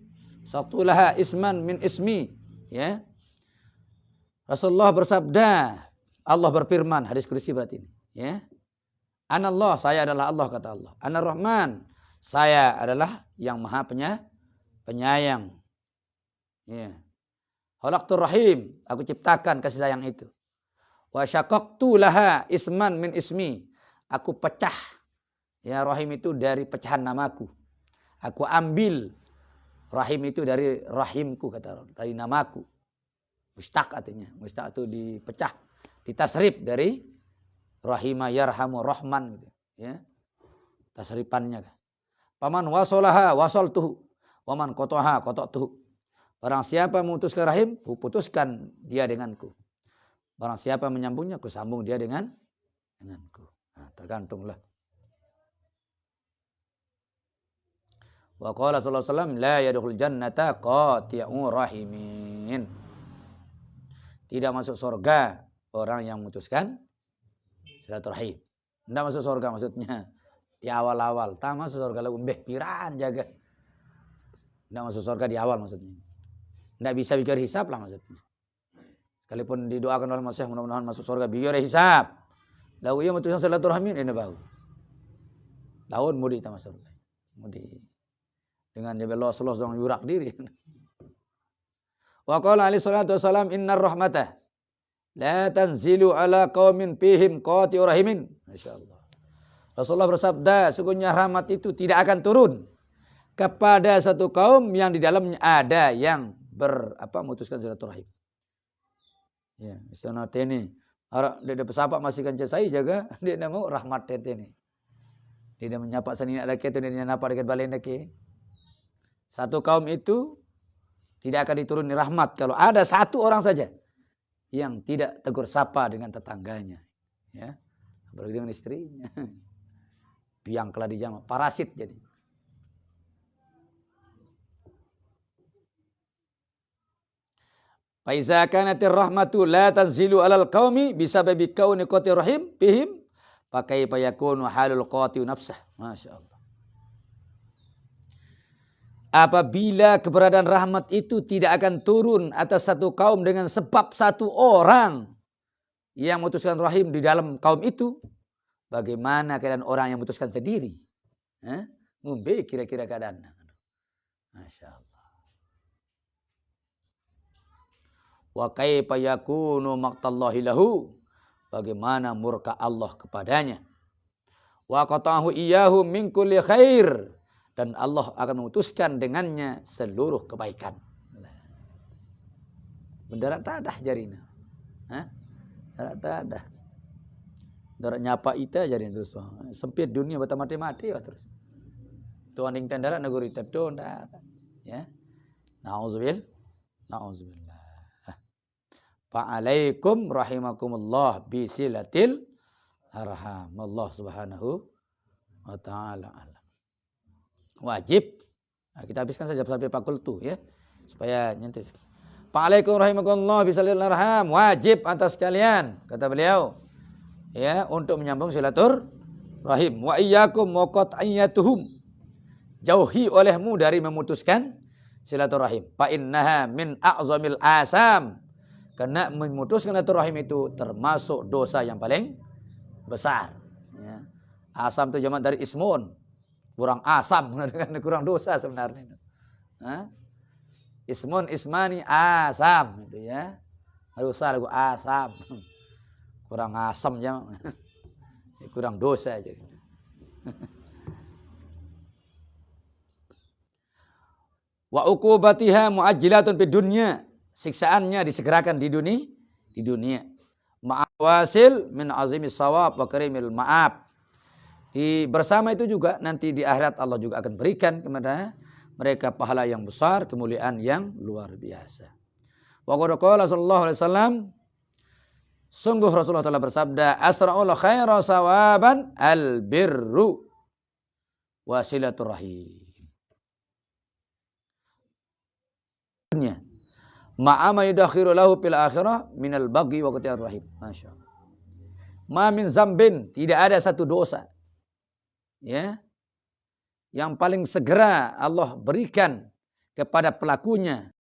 saqtulaha isman min ismi, ya. Rasulullah bersabda, Allah berfirman, hadis kursi berarti ini, ya. Anallah, saya adalah Allah, kata Allah. Anar-Rahman, saya adalah yang maha penyayang. Ya. Khalaqtur rahim, aku ciptakan kasih sayang itu. Wa syaqaqtu laha isman min ismi, aku pecah, ya, rahim itu dari pecahan namaku. Aku ambil rahim itu dari rahimku, kata Allah, dari namaku. Mustaq artinya, mustaq itu dipecah, ditasrif dari rahimah yarhamu rahman gitu, ya. Tasrifannya. Paman wasolaha wasoltuhu, waman kotoha kototuhu. Barang siapa memutuskan rahim, ku putuskan dia denganku. Barang siapa menyambungnya, ku sambung dia denganku. Nah, tergantunglah. Wa qala sallallahu alaihi wasallam la yadkhul jannata qati'u rahimin. Tidak masuk surga orang yang memutuskan silaturahim. Tidak masuk surga maksudnya di awal-awal. Tak masuk surga lalu mbeh piran jaga. Tidak masuk surga di awal maksudnya. Tidak bisa bikin hisab lah maksudnya. Sekalipun didoakan oleh Masih mudah-mudahan masuk surga bikin hisab. Lalu ia memutuskan silaturahim ini bau. Laun mudi tak masuk surga. Mudi dengan dia los dong yurak diri. Wa qala alaihi salatu wassalam innar rahmatah la tanzilu ala qaumin fihim qati'ur rahimin. Masyaallah. Rasulullah bersabda, sesungguhnya rahmat itu tidak akan turun kepada satu kaum yang di dalamnya ada yang memutuskan silaturahim. Ya, misalnya tene orang dia pesapa masih kanca saya jaga, dia nak mau rahmat tene. Dia menyapa sanina laki tu dia nyapa dekat balen laki. Satu kaum itu tidak akan dituruni rahmat kalau ada satu orang saja yang tidak tegur sapa dengan tetangganya, ya, apalagi dengan istrinya. Biang keladi jama, parasit jadi. Fa iza kanatir rahmatu la tanzilu alal qaumi bisababi kauni qati rahim bihim fa kaifa yakunu halul qati nafsah. Masyaallah. Apabila keberadaan rahmat itu tidak akan turun atas satu kaum dengan sebab satu orang yang memutuskan rahim di dalam kaum itu, bagaimana keadaan orang yang memutuskan sendiri? Ngombe kira-kira keadaan. Masya Allah. Wa kaifa yakunu maqtallahi lahu? Bagaimana murka Allah kepadanya? Wa qata'ahu iyyahu min kulli khair. Dan Allah akan memutuskan dengannya seluruh kebaikan. Mendarat tadah jarina. Hah? Darat tadah. Darat nyapa ita jarina terus. Sempit dunia bata mati-mati terus. Tuan ing tendara negeri tedo ndak. Ya. Nauzubillah. Fa'alaikum rahimakumullah bisilatil arham. Allah Subhanahu wa taala alam. Wajib. Nah, kita habiskan saja sampai fakultu ya. Supaya nyentis. Fa'alaikum rahimakumullah bisilatil arham. Wajib atas kalian, kata beliau. Ya, untuk menyambung silaturahim. Wa iyyakum wa qat'iyatuhum. Jauhi olehmu dari memutuskan silaturahim. Fa innaha min a'zamil asam. Karena memutuskan silaturahim itu termasuk dosa yang paling besar. Ya. Asam itu jamak dari ismun. Kurang asam, kurang dosa sebenarnya. Hah? Ismun, ismani, asam. Itu ya. Dosa lagu asam. Kurang asam ya. Kurang dosa aja. Wa uqubatiha muajjilatun fid dunya. Siksaannya disegerakan di dunia. Ma'awasil min azimis shawab wa karimil ma'ab. Bersama itu juga nanti di akhirat Allah juga akan berikan kepada mereka pahala yang besar, kemuliaan yang luar biasa. Wa qala sallallahu alaihi wasallam, sungguh Rasulullah telah bersabda, asra'ul khaira sawaban albirru wasilaturrahim. Ma'ama yudakhiru lahu fil akhirah minal baghi wa qati'ir rahim. Masyaallah. Ma min zambin, tidak ada satu dosa. Ya. Yang paling segera Allah berikan kepada pelakunya